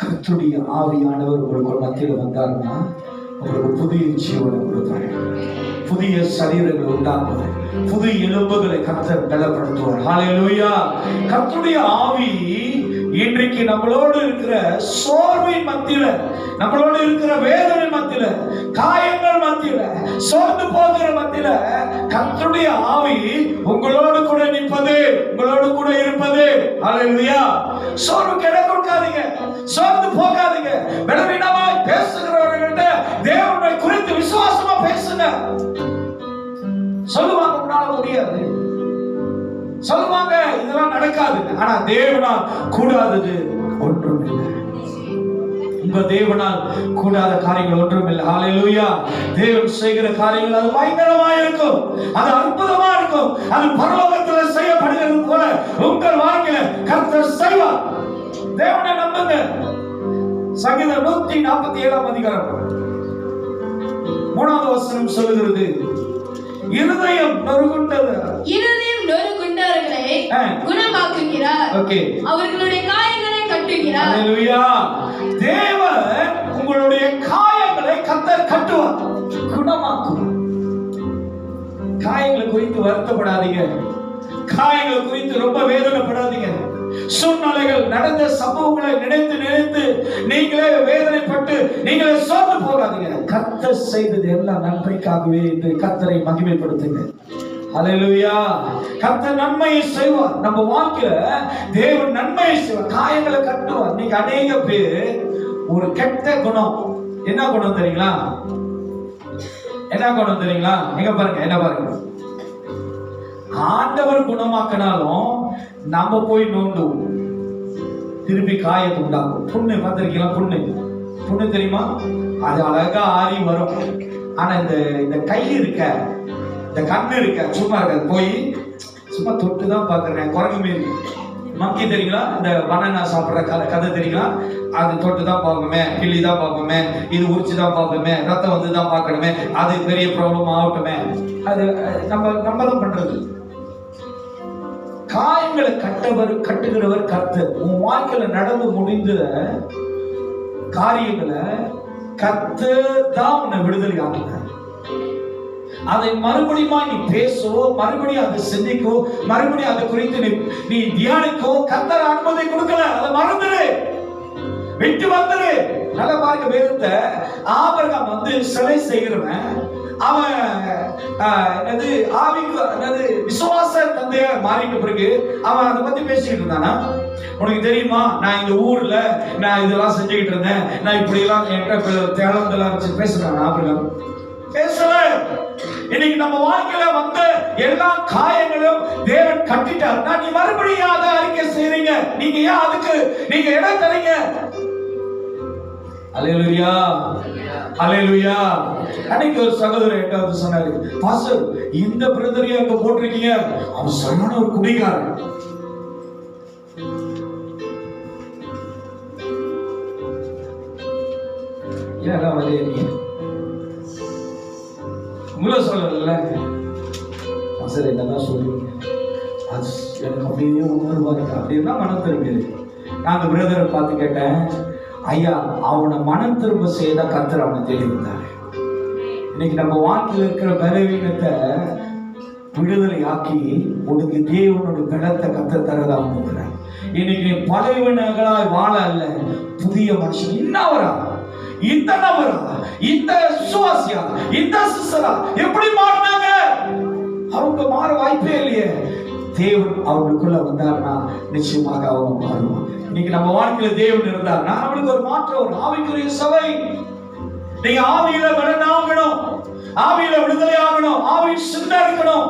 S1: கர்த்தருடைய ஆவியானவர் உங்களுக்கு மத்தியில வந்தாருன்னா உங்களுக்கு புதிய ஜீவனை கொடுப்பாரு, புதிய சரீரங்கள் உண்டாக்குவார், புது எலும்புகளை கர்த்தர் பலப்படுத்துவார். ஹalleluya. கர்த்தருடைய ஆவி இன்றைக்கு நம்மளோடு இருக்கிற சோர்வின் மத்தியில, நம்மளோடு இருக்கிற வேதனை மத்தியில, காயங்கள் மத்தியில, சோர்ந்து போகிற மத்தியில கர்த்தருடைய ஆவி உங்களோடு கூட நிற்பது, உங்களோடு கூட இருப்பது. ஹalleluya. சோர்வு கெட கொடுக்காதீங்க, சோர்ந்து போகாதீங்க. பலவீனமாய் பேசுகிறவர்கள்ட்ட தேவனை குறித்து விசுவாசமா பேசுங்க. சொல்லுவாங்க உன்னால முடியாது, சொல்லுவாங்க இதெல்லாம் நடக்காது. ஆனா தேவனால் கூடாதது ஒன்றும் இல்லை. உங்க தேவனால் கூடாத காரியங்கள் ஒன்றும் இல்லை. ஹalleluya. தேவன் செய்கிற காரியங்கள் அது பயங்கரமா இருக்கும், அது அற்புதமா இருக்கும், அது பரலோகத்தில் செய்யப்படுகிறது போல உங்கள் வாழ்க்கையில கர்த்தர் செய்வார். தேவனை நம்புங்க. சங்கீதம் 147 அதிகாரம் 3வது வசனம் சொல்லுகிறது, இருதயம் நொறுங்குண்டவர்களை குணமாக்குகிறார், அவர்களுடைய காயங்களை கட்டுகிறார். ஹalleluya. தேவன் உங்களுடைய காயங்களை கர்த்தர் கட்டுவார், குணமாக்குவார். காயங்களை குறித்து வருத்தப்படாதீங்க, காயங்களை குறித்து ரொம்ப வேதனைப்படாதீங்க. சூழ்நிலைகள் நடந்த சம்பவங்களை நினைத்து நீங்களே வேதனைப்பட்டு நீங்களே சோர்ந்து போகாதீங்க. கர்த்தர் செய்தது எல்லாம் நன்மைக்காகவே என்று கர்த்தரை மகிமைப்படுத்துங்க. ஹalleluya. கர்த்தர் நன்மையை செய்வார். நம்ம வாழ்க்கையில தேவன் நன்மையை செய்வார், காயங்களை கட்டுவார். நீங்க அநேக பேர் ஒரு கெட்ட குணம், என்ன குணம் தெரியுங்களா? என்ன குணம் தெரியுங்களா? எங்க பாருங்க, என்ன பாருங்க. ஆண்டவர் குணமாக்கினாலும் நம்ம போய் நோண்டுவோம், திருப்பி காயத்தை உண்டாகும். புண்ணு பார்த்திருக்கீங்களா? புண்ணு தெரியுமா? அது அழகா ஆறி வரும். ஆனா இந்த கை இருக்க, இந்த கண்ணு இருக்க, சும்மா இருக்காது, போய் சும்மா தொட்டு தான் பாக்குறேன். குரங்கு மீறி மக்கி தெரியுங்களா? இந்த பனானா சாப்பிட்ற கதை தெரியுங்களா? அது தொட்டு தான் பார்ப்போமே, கிள்ளி தான் பார்ப்போமே, இது உரிச்சு தான் பார்ப்போமே, ரத்தம் வந்து தான் பார்க்கணுமே, அது பெரிய ப்ராப்ளம் ஆகட்டுமே. அது நம்ம தான் பண்றது. காயங்களை கட்டுகிறவர் கர்த்தர். உன் வாழ்க்கையில நடந்து முடிந்த காரியங்களை கர்த்தர் தான் உன்னை விடுதலை ஆக்கினார். அதை மறுபடியும் நீ பேசோ, மறுபடியும் அதை சிந்திக்கோ, மறுபடியும் அதை குறித்து நீ தியானிக்கோ கர்த்தர் அனுமதி கொடுக்கல. அதை மறந்துடு, விட்டு வந்துரு. நல்ல பாருங்க வேதத்தை. ஆபிரகாம் வந்து சிலை செய்கிறவன், அவன் விசுவாச தந்தையா மாறிட்ட பிறகு அவன் அதை பத்தி பேசிக்கிட்டு இருந்தானா? உனக்கு தெரியுமா, நான் இந்த ஊர்ல நான் இதெல்லாம் செஞ்சுக்கிட்டு இருந்தேன், நான் இப்படி எல்லாம் தேளந்தெல்லாம் வச்சு பேசுறான் ஆபிரகாம்? பேசல. இன்னைக்கு நம்ம வாழ்க்கையில வந்த எல்லா காயங்களும் தேவன் கட்டிட்டாருன்னா நீ மறுபடியும் அதை அறிக்கை செய்றீங்க. நீங்க ஏன் அதுக்கு நீங்க இடம் தரீங்க? அல்லேலூயா, அல்லேலூயா. அன்னைக்கு ஒரு சகோதரர் என்கிட்ட சொன்னாரு, பாஸ்டர் இந்த பிரதரையும் அங்க போட்டிருக்கீங்க, அவன் சரியான ஒரு குடிகாரன். ஏன் வரையறீங்க? உங்களை சொல்லல பாஸ்டர், என்னதான் சொல்லுவீங்க? அது எனக்கு அப்படியே உணர்வாங்க, அப்படின்னா மனம் திரும்பி. நான் அந்த பிரதரை பார்த்து கேட்டேன், ஐயா அவனை மனம் திரும்ப செய்த கர்த்தர் அவனை தெரிவித்தார். இன்னைக்கு நம்ம வாழ்க்கையில் இருக்கிற பலவீனத்தை விடுதலை ஆக்கி உனக்கு தேவனோட பலத்தை கர்த்தர் தரதா இருக்கிறார். இன்னைக்கு நீ பலவீனங்களாய் வாழ அல்ல, புதிய மனுஷன். இன்னவரா, இந்த நபரா, இந்த சுவாசியா, இந்த சிஸ்டரா எப்படி மாறினாங்க? அவங்க மாற வாய்ப்பே இல்லையே. தேவன் அவங்களுக்குள்ள வந்தாருன்னா நிச்சயமாக அவங்க மாறுவாங்க. இன்னைக்கு நம்ம வாழ்க்கையில தேவன் இருந்தாருன்னா நம்மளுக்கு ஒரு மாற்றம், ஒரு ஆவிக்குரிய சபை. நீங்க ஆவியில பலனாகணும், ஆவியில விடுதலை ஆகணும், ஆவியின் சிந்தை இருக்கணும்.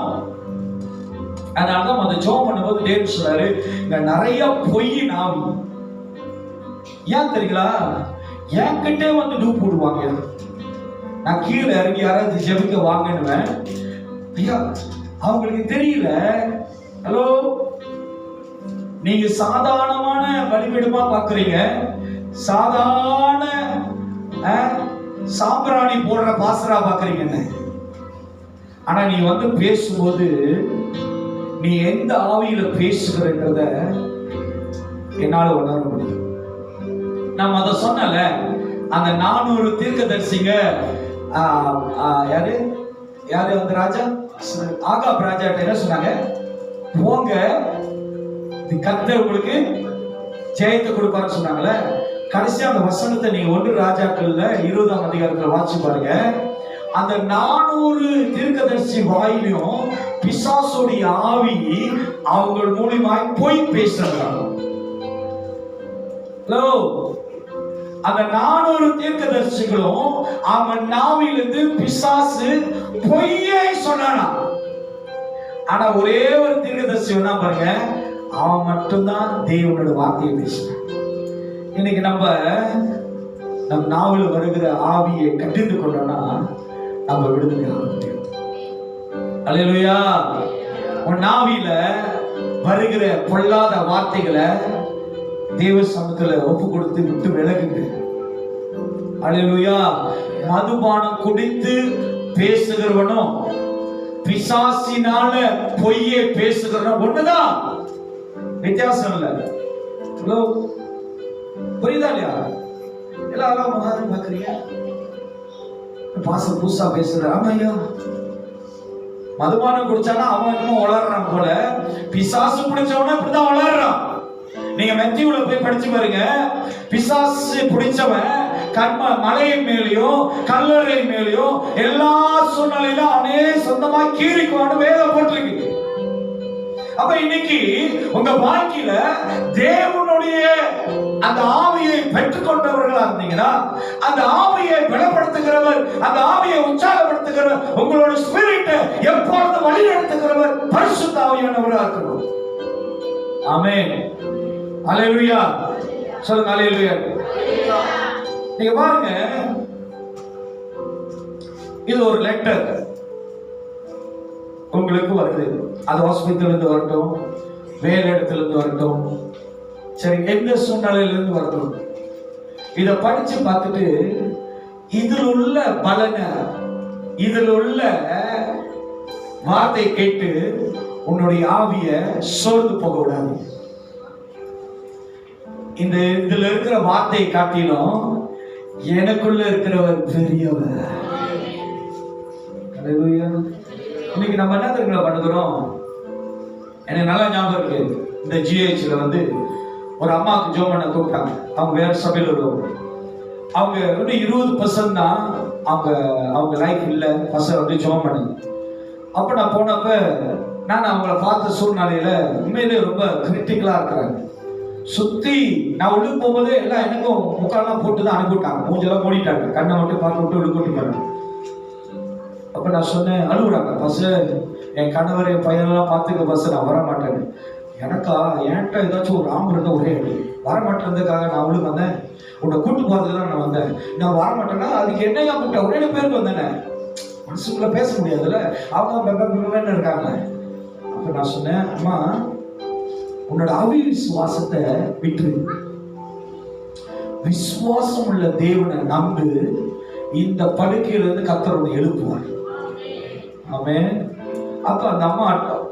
S1: அதனாலதான் அந்த ஜெபம் பண்ணும்போது தேவன் சொல்றாரு, இங்க நிறைய பொய்யின் ஆவி. ஏன் தெரியுங்களா? என்கிட்டே வந்து டூப் போடுவாங்க. நான் கீழே இறங்கி யாராவது ஜெபிக்க வாங்கணுவேன், ஐயா அவங்களுக்கு தெரியல. ஹலோ, நீங்க சாதாரணமான பலிபீடமா பாக்குறீங்க, சாதாரண சாம்பிராணி போடுற பாசரா பாக்குறீங்க. ஆனா நீ வந்து பேசும்போது நீ எந்த ஆவியில பேசுகிறன்றத என்னால உணர முடியும். நான் அதை சொன்னல, அந்த 400 தீர்க்கதரிசிங்க யாரு யாரு அந்த ராஜா ஆகாப் ராஜா என்ன சொன்னாங்க? போங்க, கர்த்தர் உங்களுக்கு ஜெயத்தை கொடுப்பாருன்னு சொன்னாங்கல்ல. கடைசியா அந்த வசனத்தை நீங்க 1 ராஜாக்கள்ல 20ஆம் அதிகாரத்துல வாசிச்சு பாருங்க. அந்த 400 தீர்க்கதரிசி வாயிலும் பிசாசுடைய ஆவி அவங்க மூலியமாய் போய் பேசுறாங்க. ஹலோ, அந்த 400 தீர்க்கதரிசிகளும் அவன் நாவிலிருந்து பிசாசு பொய்யை சொன்னானா. ஆனா ஒரே ஒரு தீர்க்கதரிசி வேணா பாருங்க, அவன் மட்டும்தான் தேவனோட வார்த்தையை பேசுறான். இன்னைக்கு நம்ம நம் நாவில் வருகிற ஆவியை கட்டிந்து கொண்டோம்னா நம்ம விடுதலை ஆக முடியும். அல்லேலூயா. உன் நாவில வருகிற பொல்லாத வார்த்தைகளை தேவ சமூகத்துல ஒப்பு கொடுத்து விட்டு விலகுங்க. அல்லேலூயா. மதுபானம் குடித்து பேசுகிறவனும் பிசாசினால பொய்யை பேசுகிறவனும் ஒண்ணுதான், வித்தியாசம் இல்ல. ஹலோ, புரியுதா இல்லையா? எல்லாரும் மகாரம் பாக்குறீங்க, பாசம் புதுசா பேசுற. ஆமையா, மதுபானம் குடிச்சானா அவன் இன்னும் வளர்றான் போல, பிசாசு பிடிச்சவன இப்படிதான் வளர்றான். நீங்க மெத்தியுல போய் படிச்சு பாருங்க, பிசாசு பிடிச்சவன் மலையின் மேலேயும் கல்லறை மேலேயும் எல்லா சூழ்நிலையிலும் அவனே சொந்தமா கீறிக்குவான்னு வேதம் போட்டிருக்கு. அப்ப இன்னைக்கு உங்க வாழ்க்கையில தேவனோட தேவனுடைய அந்த ஆவியை பெற்றுக்கொண்டவர்களா இருந்தீங்கன்னா, அந்த ஆவியை பலப்படுத்துகிறவர், அந்த ஆவியை உற்சாகப்படுத்துகிறவர், உங்களோட ஸ்பிரிட்டை எப்பொழுது வழி நடத்துகிறவர் பரிசுத்த ஆவியானவராக இருக்கணும். ஆமென். அல்லேலூயா. சொல்லுங்க அல்லேலூயா. நீங்க பாருங்க, இது ஒரு லெட்டர் உங்களுக்கு வருது. அது ஹாஸ்பிட்டல் இருந்து வரட்டும், வேலை இடத்துல இருந்து வரட்டும், சரி எந்த சூழ்நிலையில இருந்து வரட்டும், இத படிச்சு பார்த்துட்டு இதில் உள்ள பலனை, இதில் உள்ள வார்த்தை கேட்டு உன்னுடைய ஆவிய சோர்ந்து போக விடாது. இந்த இதுல இருக்கிற வார்த்தையை காட்டிலும் எனக்குள்ள இருக்கிறவர் பெரியவர். அல்லேலூயா. இன்னைக்கு நம்ம என்ன தெரியுங்களா பண்ணுகிறோம்? எனக்கு நல்லா ஞாபகம் இருக்கு, இந்த ஜிஹெச்ல வந்து ஒரு அம்மாவுக்கு ஜோம் பண்ண கூப்பிட்டாங்க. அவங்க வேற சபையில் வருவாங்க. அவங்க வந்து 20% தான் அவங்க லைஃப் இல்லை பசங்க வந்து ஜோம் பண்ணுங்க. அப்போ நான் போனப்ப நான் அவங்கள பார்த்த சூழ்நிலையில உண்மையிலே ரொம்ப கிரிட்டிக்கலா இருக்கிறாங்க. சுத்தி நான் உள்ளுக்கு போகும்போதே எல்லாம் எனக்கும் முக்கால்லாம் போட்டு தான் அனுப்பிவிட்டாங்க. மூஞ்செல்லாம் மூடிட்டாங்க, கண்ணை மட்டும் பார்த்து விட்டு உள்ளுக்கு விட்டுட்டாங்க. அப்ப நான் சொன்னேன், அழுகுறாங்க, பஸ் என் கணவர் என் பையனெல்லாம் பார்த்துக்க பஸ், நான் வர மாட்டேன். எனக்கா என்கிட்ட ஏதாச்சும் ஒரு ஆம்பு இருந்தால் ஒரே அடி. வரமாட்டேன்றதுக்காக நான் அவளுக்கு வந்தேன், உன்னை கூட்டு போறதுக்கு தான் நான் வந்தேன். நான் வரமாட்டேன்னா அதுக்கு என்னையா கூப்பிட்டேன், ஒரே பேருக்கு வந்தேனே. மனசுக்குள்ள பேச முடியாதுல்ல, அவங்க இருக்காங்க. அப்ப நான் சொன்னேன், அம்மா உன்னோட ஆவி விசுவாசத்தை விட்டு விசுவாசம் உள்ள தேவனை நம்பு, இந்த படுக்கையிலிருந்து கர்த்தர் எழுப்புவார். ஆமென். அப்ப அந்த அம்மா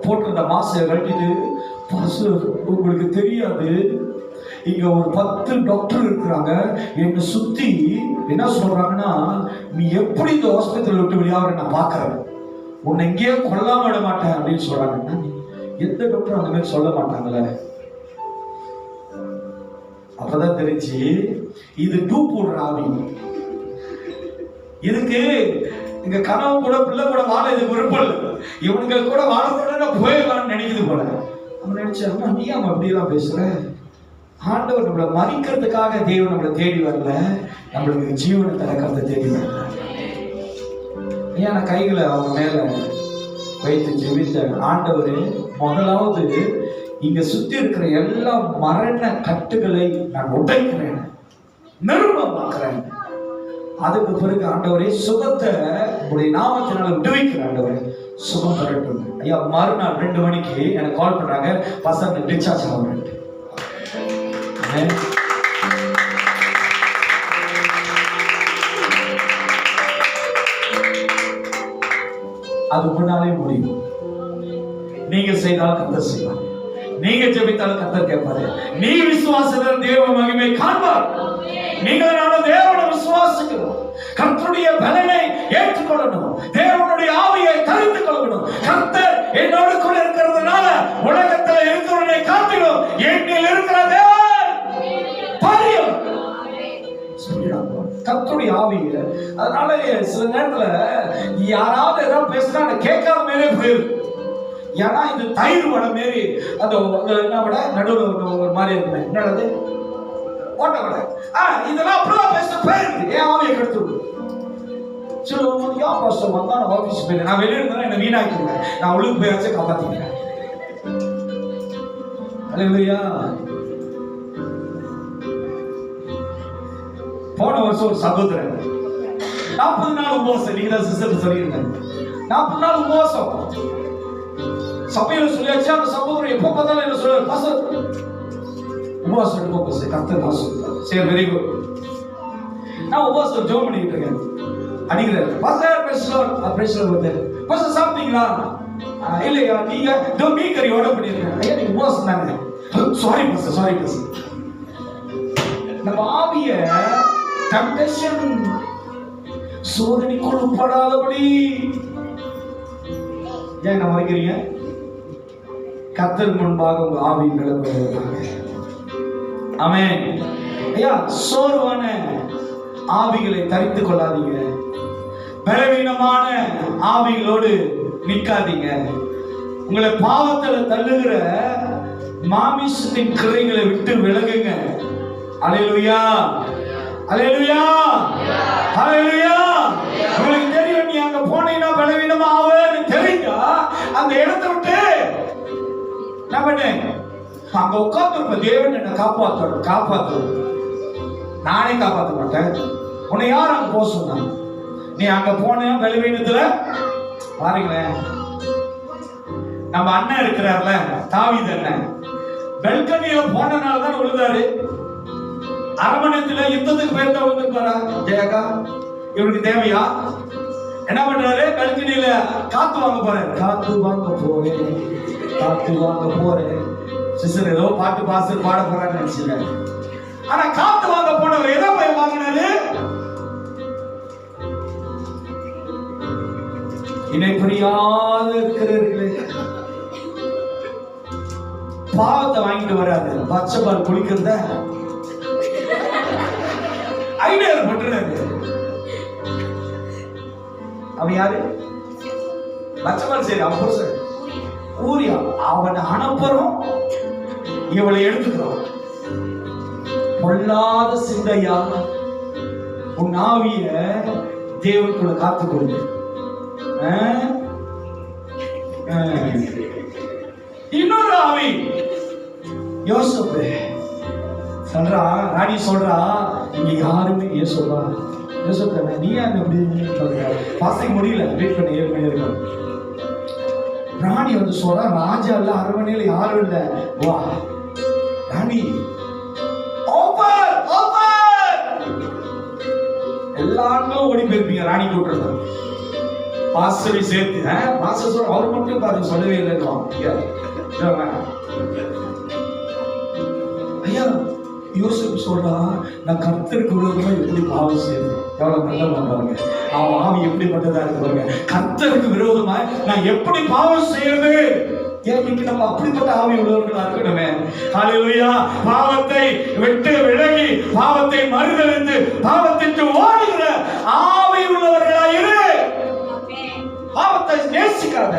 S1: போட்டிருந்த மாசை கட்டிட்டு, பாஸ்டர் உங்களுக்கு தெரியாது, இங்க ஒரு 10 டாக்டர் இருக்கிறாங்க, என்னை சுத்தி என்ன சொல்றாங்கன்னா, நீ எப்படி இந்த ஹாஸ்பிட்டல் விட்டு வெளியாகிற நான் பாக்குறேன், உன்னை எங்கேயோ கொல்லாம விட மாட்டேன் அப்படின்னு சொல்றாங்க. எந்த டாக்டர் அந்த மாதிரி சொல்ல மாட்டாங்களே. அப்பதான் தெரிஞ்சு இது டூப் போடுற ஆவி. இதுக்கு இங்க கனவு கூட பிள்ளை கூட வாழ இது விருப்பம் இல்லை, இவனுங்க கூட வாழ கூட போயிடலாம்னு நினைக்குது போல. அவன் நினைச்சா, நீ அவன் அப்படியெல்லாம் பேசுற, ஆண்டவர் நம்மளை மறிக்கிறதுக்காக தேவன் நம்மளை தேடி வரல, நம்மளுக்கு ஜீவனை தரக்கிறத தேடி வரல. ஏன் கைகளை அவங்க மேல வைத்து ஜெபித்த ஆண்டவரே, முதலாவது இங்க சுத்தி இருக்கிற எல்லா மரண கட்டுகளை நான் உடைக்கிறேன், நிர்மூலமாக்குறேன். அதுக்கு பிறகு ஆண்டவரே சுகத்தை உடைய நாமத்தினால விடுவிக்கிற ஆண்டவரே, சுகம் தரட்டும். ஐயா மறுநாள் 2 மணிக்கு எனக்கு கால் பண்றாங்க, பசங்க டிஸ்சார்ஜ் ஆகுறேன். அது முன்னாலே முடியும். நீங்க செய்தால் கர்த்தர் செய்வார், நீங்க ஜெபித்தாலும் கர்த்தர் கேட்பாரு. நீ விசுவாசத்தில் தேவ மகிமை காண்பார். நீங்கள் நானும் தேவனை விசுவாசிக்கிறோம், கர்த்தருடைய பலனை ஏற்றுக்கொள்ளணும், தேவனுடைய ஆவியை தரித்துக் கொள்ளணும். கர்த்தர் என்னோடு கூட இருக்கிறதுனால உலகத்தில் இருக்கிறவனை காட்டிலும் என்னில் இருக்கிற தேவன் பாரியம். கர்த்தருடைய ஆவியில. அதனால சில நேரத்துல யாராவது ஏதாவது பேசினா கேட்காத மேலே போயிருக்கு. ஏன்னா இது தயிர் வடை மாரி, அந்த என்ன விட நடுவில் ஒரு மாதிரி இருக்குமே, என்னது ஓட்ட வடை, இதெல்லாம் அப்படிலாம் பேச போயிருக்கு. ஏன் ஆவியை கெடுத்து சொல்லுவோம். ஏன் பாஸ்டர் வந்தா நான் ஆஃபீஸ் போயிருக்கேன், நான் வெளியே இருந்தா என்ன வீணாக்கிடுவேன், நான் உள்ளுக்கு போயாச்சும் காப்பாத்திக்கிறேன். அல்லேலூயா. போன வருஷம் ஒரு சகோதரன் 40 நாள் உபவாசம், நீங்க தான் சிஸ்டர் சொல்லியிருந்தேன், 40 நாள் உபவாசம் சபையில சொல்லியாச்சு. அந்த சகோதரன் எப்ப பார்த்தாலும் என்ன சொல்றாரு, பாஸ்டர் உபவாசம் எடுப்போம் பாஸ்டர், கர்த்தர் நான் சொல்றாரு. சரி, வெரி குட். நான் உபவாசம் ஜெபம் பண்ணிட்டு இருக்கேன், அடிக்கிறாரு, பாஸ்டர் பிரேசலோர் வந்து பாஸ்டர் சாப்பிட்டீங்களா? இல்லையா, நீங்க மீன் கறி ஆர்டர் பண்ணிருக்கேன். ஐயா நீங்க உபவாசம் தாங்க. Sorry pastor, sorry pastor. நம்ம ஆவிய டெம்ப்டேஷன் சோதனைக்குள் உட்படாதபடி ஏன் என்ன மறைக்கிறீங்க? கர்த்தர் முன்பாக உங்க ஆவி நிலவுவதாக. ஆமென். ஐயா சோர்வான ஆவிகளை தரித்துக் கொள்ளாதீங்க, பலவீனமான ஆவிகளோடு நிற்காதீங்க. உங்களை பாவத்துல தள்ளுகிற மாமிசத்தின் கிரைகளை விட்டு விலகுங்க. அல்லேலூயா, அல்லேலூயா, அல்லேலூயா. உங்களுக்கு தெரியும், நீ அங்க போனீங்கன்னா பலவீனமா ஆவேன்னு தெரிஞ்சா அந்த இடத்தை விட்டு என்ன பண்ணு, அங்க உட்கார்ந்து தேவன் என்ன காப்பாத்து. நானே காப்பாற்ற மாட்டேன். உன்னை யார் அங்க போக சொன்னாங்க? நீ அங்க போன பலவீனத்துல பாருங்களேன். நம்ம அண்ணன் இருக்கிறார்ல, தாவீது அண்ணன், பெல்கனியில போனனாலதான் விழுந்தாரு. அரமணத்துல யுத்தத்துக்கு போயிருந்தா விழுந்துருப்பாரா? ஜெயகா இவருக்கு தேவையா? என்ன பண்றாரு? பெல்கனியில காத்து வாங்க போறேன். சிஸ்டர் ஏதோ பாட்டு பாஸ்டர் பாட போறான்னு நினைச்சிருக்காரு. ஆனா காத்து வாங்க போனவர் எதை போய் வாங்கினாரு? இணை புரியாத இருக்கிறீர்களே, பாவத்தை வாங்கிட்டு வராது. பச்சை பால் குளிக்கிறத ஐடியா பண்றாரு. அவன் யாரு? பச்சை பால். சரி, அவன் புருஷன் ஊரியா. அவனை அனுப்புறோம், இவளை எடுத்துக்கிறோம். பொல்லாத சிந்தையா உன் ஆவிய தேவனுக்குள்ள காத்து கொடுங்க. இன்னொரு ஆவி யோசப்பு சொல்றா, ராணி சொல்றா, இங்க யாருமே யோசப்பா யோசப்பா நீ அங்க வாசிக்க முடியல, வெயிட் பண்ணி 7 மணி இருக்கும். ராணி வந்து சொல்றா, ராஜா இல்ல, அரண்மனையில யாரும் இல்ல, வா ராணி எல்லாரும் ஓடி போயிருப்பீங்க. ராணி கூட்டுறது பாஸ்டரை சேர்த்து பாஸ்டர் சொல்ற, அவர் மட்டும் பாருங்க சொல்லவே இல்லைன்னு ஐயா. யோசிப்பு சொல்றா, நான் கர்த்தருக்கு விரோதமா எப்படி பாவம் செய்யறது? எவ்வளவு நல்ல பாருங்க, அவன் ஆவி எப்படிப்பட்டதா இருக்கு பாருங்க. கர்த்தருக்கு விரோதமா நான் எப்படி பாவம் செய்யறது? இன்னைக்கு நம்ம அப்படிப்பட்ட ஆவி உள்ளவர்களா இருக்கணுமே. ஹல்லேலூயா. பாவத்தை விட்டு விலகி, பாவத்தை மறுதலித்து, பாவத்திற்கு ஓடுகிற ஆவி உள்ளவர்களா இரு. பாவத்தை நேசிக்காத,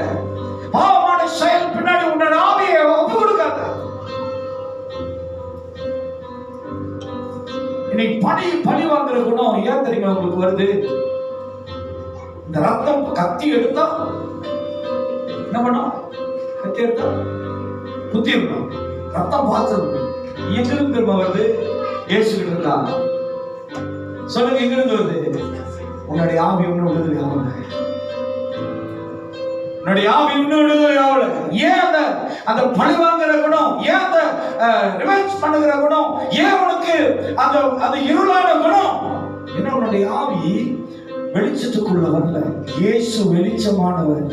S1: பாவமான செயல் பின்னாடி உன்னோட ஆவியை ஒப்பு கொடுக்காத. இன்னைக்கு பழி வாங்குற குணம் ஏன் தெரியுமா உங்களுக்கு வருது? இந்த ரத்தம் கத்தி எடுத்தா என்ன பண்ணும்? கத்தி எடுத்தா குத்தி இருக்கணும், ரத்தம் பார்த்து எங்கிருந்து திரும்ப வருது? ஏசுகிட்டு இருந்தா சொல்லுங்க, எங்கிருந்து வருது? உன்னுடைய ஆவி ஒண்ணு விடுதலை ஆகல, உன்னுடைய ஆவி ஒண்ணு விடுதலை ஆகல. ஏன் அந்த பழி வாங்குற குணம், ஏன் அந்த ரிவெஞ்ச் பண்ணுகிற குணம், ஏன் உனக்கு அந்த இருளான குணம்? என்ன, உன்னுடைய ஆவி வெளிச்சத்துக்குள்ள வரல. இயேசு வெளிச்சமானவர்,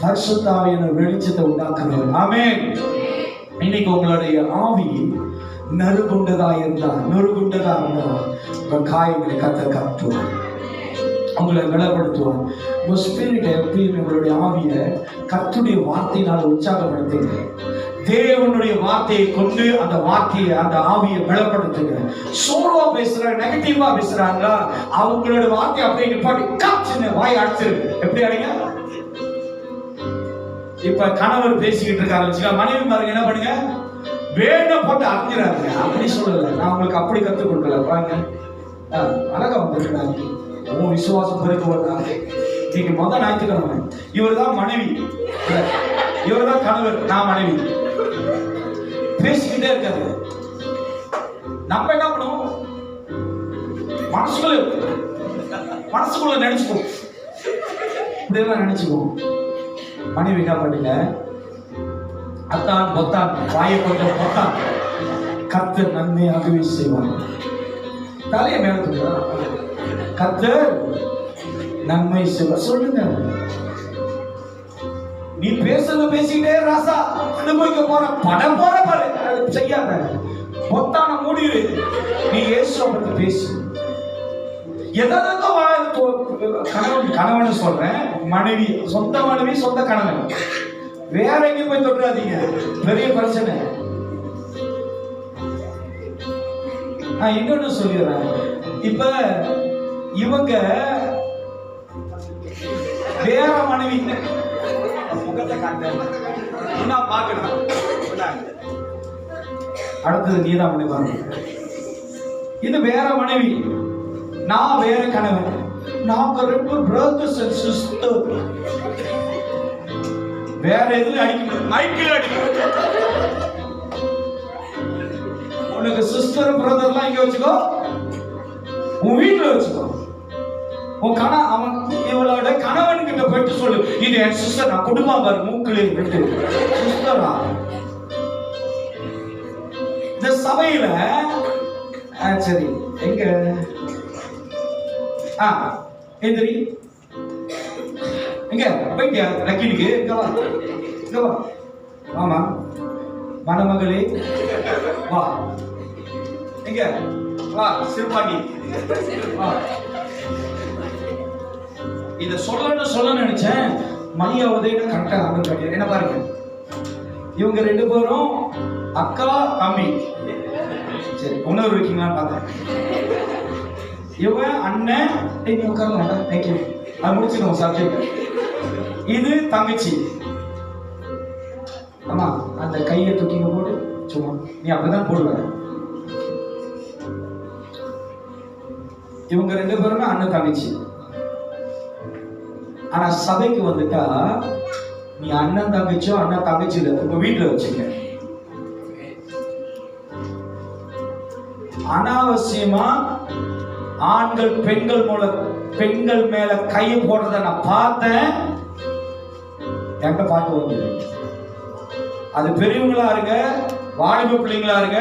S1: பரிசுத்த ஆவியான வெளிச்சத்தை உண்டாக்குறவர். ஆமென். இன்னைக்கு உங்களுடைய ஆவி நறுகுண்டதா இருந்தா உங்க காயங்களை கர்த்தர் காட்டுவார், உங்களை பலப்படுத்துவார். உங்க ஸ்பிரிட் எப்பயும் உங்களுடைய ஆவிய கர்த்தருடைய வார்த்தையினால் உற்சாகப்படுத்துங்க. தேவனுடைய வார்த்தையை கொண்டு அந்த வார்த்தையை, அந்த ஆவியை பலப்படுத்துங்க. சோர்வா பேசுறாங்க, நெகட்டிவா பேசுறாங்களா, அவங்களோட வார்த்தையை அப்படியே நிப்பாட்டி காச்சுன்னு வாய் அடைச்சிருக்கு. எப்படி அடைங்க? இப்ப கணவர் பேசிக்கிட்டு இருக்காரு வச்சுக்கா, மனைவி பாருங்க என்ன பண்ணுங்க, வேணும் போட்டு அறிஞ்சிடாங்க. அப்படி சொல்லல, நான் உங்களுக்கு அப்படி கத்துக் கொடுக்கல. பாருங்க, அழகா வந்துருக்காங்க. உன் விசுவாசம் பிறகு வருதாங்க. நீங்க முதல் ஞாயிற்றுக்கிழமை இவர் தான் மனைவி, இவர் தான் கணவர், நான் மனைவி. பேசிக்கிட்டே இருக்காரு. நம்ம என்ன பண்ணுவோம்? மனசுக்குள்ள நினைச்சுக்குவோம், இப்படியெல்லாம் நினைச்சுக்குவோம். மனைவி என்ன பண்ணுங்க, அத்தான் பொத்தான், வாயை கொஞ்சம் பொத்தான், கர்த்தர் நன்மையாகவே செய்வாங்க. தலையை மேல கர்த்தர் நன்மை செய்வார். சொல்லுங்க, நீ பேசுறது பேசிக்கிட்டே ராசா அனுபவிக்க போற படம் போற பாரு, செய்யாத. பொத்தான மூடிடு, நீ இயேசுவை பத்தி பேசு. கணவன் சொல்றேன், மனைவி, சொந்த மனைவி, சொந்த கணவன், வேற எங்கேயும் போய் தொட்டுறாதீங்க, பெரிய பிரச்சனை. நான் இன்னொன்னு சொல்லிடுறேன். இப்ப இவங்க வேற மனைவி முகத்தை காட்ட பார்க்கணும். அடுத்தது நீதான் பண்ணி பாருங்க. இது வேற மனைவி, நான் வேற கணவன், நாங்க ரெண்டு பிரதர்ஸ் அண்ட் சிஸ்டர். வேற எதுல அடிக்க மைக்கில் அடிக்க. உனக்கு சிஸ்டர் பிரதர்லாம் இங்க வச்சுக்கோ, உன் வீட்டுல வச்சுக்கோ. உன் அவன் இவளோட கணவன் கிட்ட போயிட்டு சொல்லு, இது என் சிஸ்டர், நான் குடும்பம் பாரு மூக்கிலே விட்டு சிஸ்டரா. இந்த சபையில சரி எங்க எந்திரி எங்க போயிட்டியா லக்கினுக்கு? இங்க வா, இங்க வா. ஆமா மணமகளே வா, எங்க வா சிறுபாண்டி வா. இத சொல்ல நினைச்சேன், மணியாவதேன்னு கரெக்டா ஆர்டர் பண்ணிடுறேன். என்ன பாருங்க, இவங்க ரெண்டு பேரும் அக்கா தம்பி. சரி உணர்வு இருக்கீங்களான்னு பார்த்தேன். இவன் அண்ணன், நீங்க உட்காரலாம், தேங்க்யூ, அது முடிச்சுக்கோங்க சப்ஜெக்ட். இது தங்கச்சி. ஆமா அந்த கையை தூக்கிங்க போட்டு சும்மா நீ அப்படிதான் போடுவ. இவங்க ரெண்டு பேருமே அண்ணன் தங்கச்சி. ஆனா சபைக்கு வந்துட்டா நீ அண்ணன் தங்கச்சியோ அண்ணன் தங்கச்சி இல்ல, உங்க வீட்டுல வச்சுக்க. அனாவசியமா ஆண்கள் பெண்கள் மேல கை போடுறத நான் பார்த்தேன். என்கிட்ட பாட்டு வந்து அது பெரியவங்களா இருங்க, வாலிப பிள்ளைங்களா இருங்க,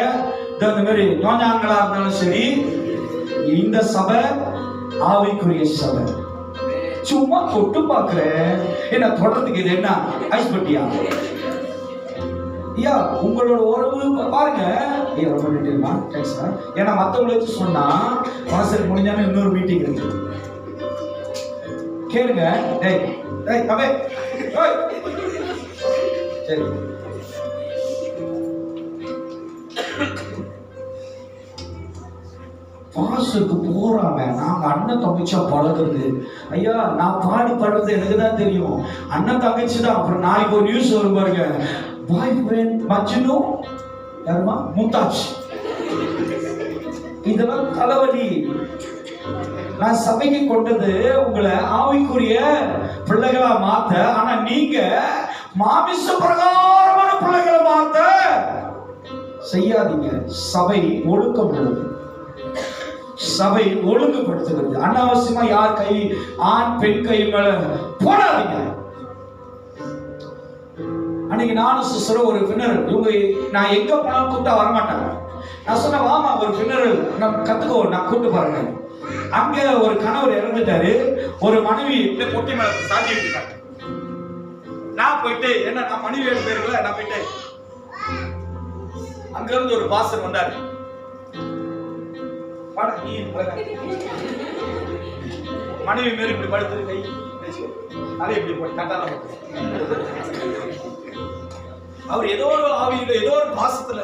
S1: இந்த மாதிரி நோஞ்சாங்களா இருந்தாலும் சரி, இந்த சபை ஆவிக்குரிய சபை. சும்மா தொட்டு பாக்குறேன், என்ன தொடர்றதுக்கு இது என்ன ஐஸ் பட்டியா? ஐயா உங்களோட உறவு பாருங்க. ஐயா ரொம்ப டீட்டெயில்மா தேங்க்ஸ் சார். ஏன்னா மற்றவங்களுக்கு சொன்னா மனசுக்கு முடிஞ்சாலும் இன்னொரு மீட்டிங் இருக்கு, கேளுங்க. டேய் டேய் அவே சரி பாசுக்கு போறாம நாங்க அண்ணன் தங்கச்சியா பழகுறது. ஐயா நான் பாடி படுறது எனக்கு தான் தெரியும், அண்ணன் தங்கச்சி தான். அப்புறம் நாளைக்கு ஒரு நியூஸ் வரும் பாருங்க, பாய் ஃப்ரெண்ட் மஜ்னு யாருமா மும்தாஜ். இதெல்லாம் தலைவலி. நான் சபைக்கு கொண்டது உங்களை ஆவிக்குரிய பிள்ளைகளா மாத்த. ஆனா நீங்க மாமிச பிரகாரமான பிள்ளைகளை மாத்த செய்யாதீங்க. சபை ஒழுக்கம் உள்ளது, சபை ஒழுங்குபடுத்துகிறது. அனாவசியமா யார் கை, ஆண் பெண் கை மேல போடாதீங்க. அன்னைக்கு நானும் சிஸ்டரும் ஒரு பின்னரல், இவங்க நான் எங்க போனா கூப்பிட்டா வரமாட்டாங்க. நான் சொன்ன வாமா ஒரு பின்னரல் நம்ம கத்துக்கோ, நான் கூப்பிட்டு பாருங்க. அங்க ஒரு கணவர் இறந்துட்டாரு, ஒரு மனைவி பொட்டி மேல சாஞ்சி இருக்காங்க. நான் போயிட்டு என்ன நான் மனைவி பேருல நான் போயிட்டு அங்க இருந்து ஒரு பாஸ்டர் வந்தாரு. மனைவி மேல இப்படி படுத்து கை அதை இப்படி போட்டு கட்டால அவர் ஏதோ ஒரு ஆவியில ஏதோ ஒரு பாசத்துல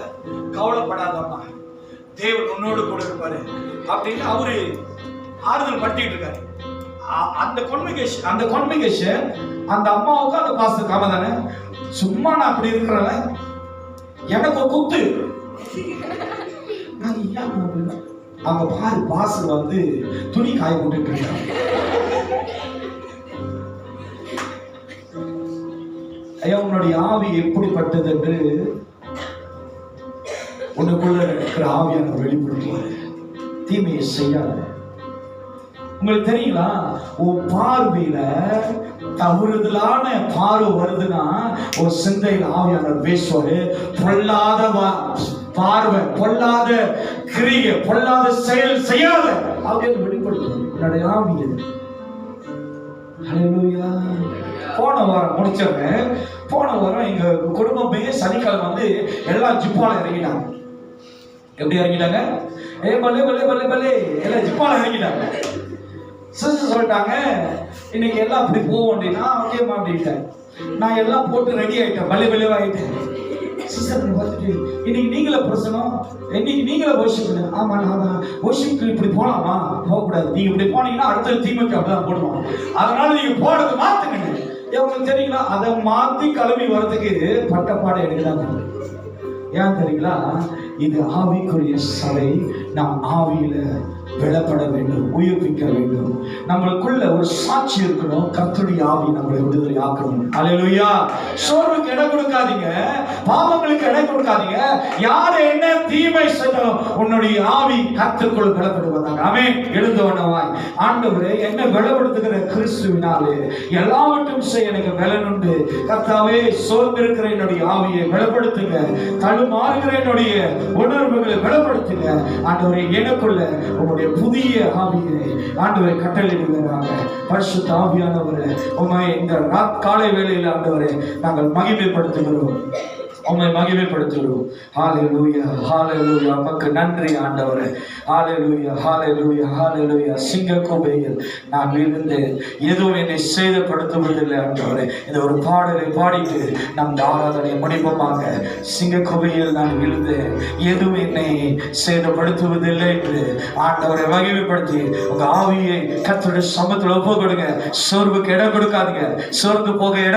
S1: கவலைப்படாதவனா தேவன் உன்னோடு கூட இருப்பாரு அப்படின்னு அவரு ஆறுதல் படுத்திட்டு இருக்காரு. அந்த கான்வெகேஷன் அந்த அம்மாவுக்கு அந்த பாசத்துக்கு ஆமா தானே. சும்மா நான் அப்படி இருக்கிறல எனக்கு ஒரு குத்து. அங்க பாரு பாசு வந்து துணி காய போட்டுட்டு இருக்காங்க. ஐயா உன்னுடைய ஆவி எப்படிப்பட்டது என்று உனக்குள்ள இருக்கிற ஆவியான வெளிப்படுத்துவாரு. தீமையை செய்யாத. உங்களுக்கு தெரியுங்களா, உன் பார்வையில தவறுதலான பார்வை வருதுன்னா ஒரு சிந்தையில் ஆவியானவர் பேசுவாரு. பொல்லாத பார்வை, பொல்லாத கிரியை, பொல்லாத செயல் செய்யாத ஆவியானவர் வெளிப்படுத்துவார். உன்னுடைய ஆவி ஹல்லேலூயா. போன வாரம் முடிச்சவங்க, போன வாரம் எங்க குடும்பமே சனிக்கிழமை வந்து எல்லாம் ஜிப்பால இறங்கிட்டாங்க. எப்படி இறங்கிட்டாங்க? பல்லே பல்லே பல்லே பல்லே எல்லாம் ஜிப்பால இறங்கிட்டாங்க. சிஸ்டர் சொல்லிட்டாங்க இன்னைக்கு எல்லாம் அப்படி போவோம் அப்படின்னா ஓகேமா அப்படின்ட்டேன். நான் எல்லாம் போட்டு ரெடி ஆயிட்டேன், பல்லே பல்லே ஆயிட்டேன். சிஸ்டர் பார்த்துட்டு இன்னைக்கு நீங்களே பிரசனம், இன்னைக்கு நீங்களே வர்ஷிப் பண்ணுங்க. ஆமா நான் வர்ஷிப்க்கு இப்படி போகலாமா? போகக்கூடாது. நீங்க இப்படி போனீங்கன்னா அடுத்த தீமைக்கு அப்படிதான் போடுவாங்க. அதனால நீங்க போடுறது மாத்துங்க. உங்களுக்கு தெரியுங்களா, அதை மாத்தி கிளம்பி வர்றதுக்கு பட்டப்பாடு எனக்கு தான். ஏன் தெரியுங்களா? இது ஆவிக்குரிய சபை. நாம் ஆவியில விளப்பட வேண்டும், உயிர்ப்பிக்க வேண்டும். நம்மளுக்குள்ள ஒரு சாட்சி இருக்கணும். கர்த்தருடைய ஆவி நம்மளை விடுதலை ஆக்கணும். அல்லேலூயா. சோர்வுக்கு இடம் கொடுக்காதீங்க, பாவங்களுக்கு இடம் கொடுக்காதீங்க. யாரு என்ன தீமை செய்தாலும் உன்னுடைய ஆவி கர்த்தருக்குள் விளப்படுவதாக. ஆமென். எழுந்தவனவாய், ஆண்டவரே என்ன விளப்படுத்துகிற கிறிஸ்துவினாலே எல்லாவற்றும் செய்ய எனக்கு பலனுண்டு. கர்த்தாவே, சோர்ந்திருக்கிற என்னுடைய ஆவியை விளப்படுத்துங்க, தடுமாறுகிற என்னுடைய உணர்வுகளை விளப்படுத்துங்க. ஆண்டவரே, எனக்குள்ள உங்களுடைய புதிய ஆவியை ஆண்டவரை கட்டளையிடுகிறாங்க. பரிசுத்த ஆவியானவரே, உம்மை இந்த காலை வேளையில் ஆண்டவரே நாங்கள் மகிமைப்படுத்துகிறோம், உம்மை மகிமைப்படுத்துகிறோம். ஹalleluya, ஹalleluya. உமக்கு நன்றி ஆண்டவரே. ஹalleluya, ஹalleluya, ஹalleluya. சிங்கக்கோபையில் நான் இருந்தேன், எதுவும் என்னை சேதப்படுத்துவதில்லை ஆண்டவரே. இந்த ஒரு பாடலை பாடிட்டு நம் ஆராதனை முடிப்போமாக. சிங்கக்கோபையில் நான் விழுந்தேன், எதுவும் என்னை சேதப்படுத்துவதில்லை என்று ஆண்டவரை மகிமைப்படுத்தி உங்க ஆவியை கர்த்தருடைய சமூகத்தில் ஒப்பு கொடுங்க. சோர்வுக்கு இடம் கொடுக்காதீங்க, சோர்ந்து போக இடம்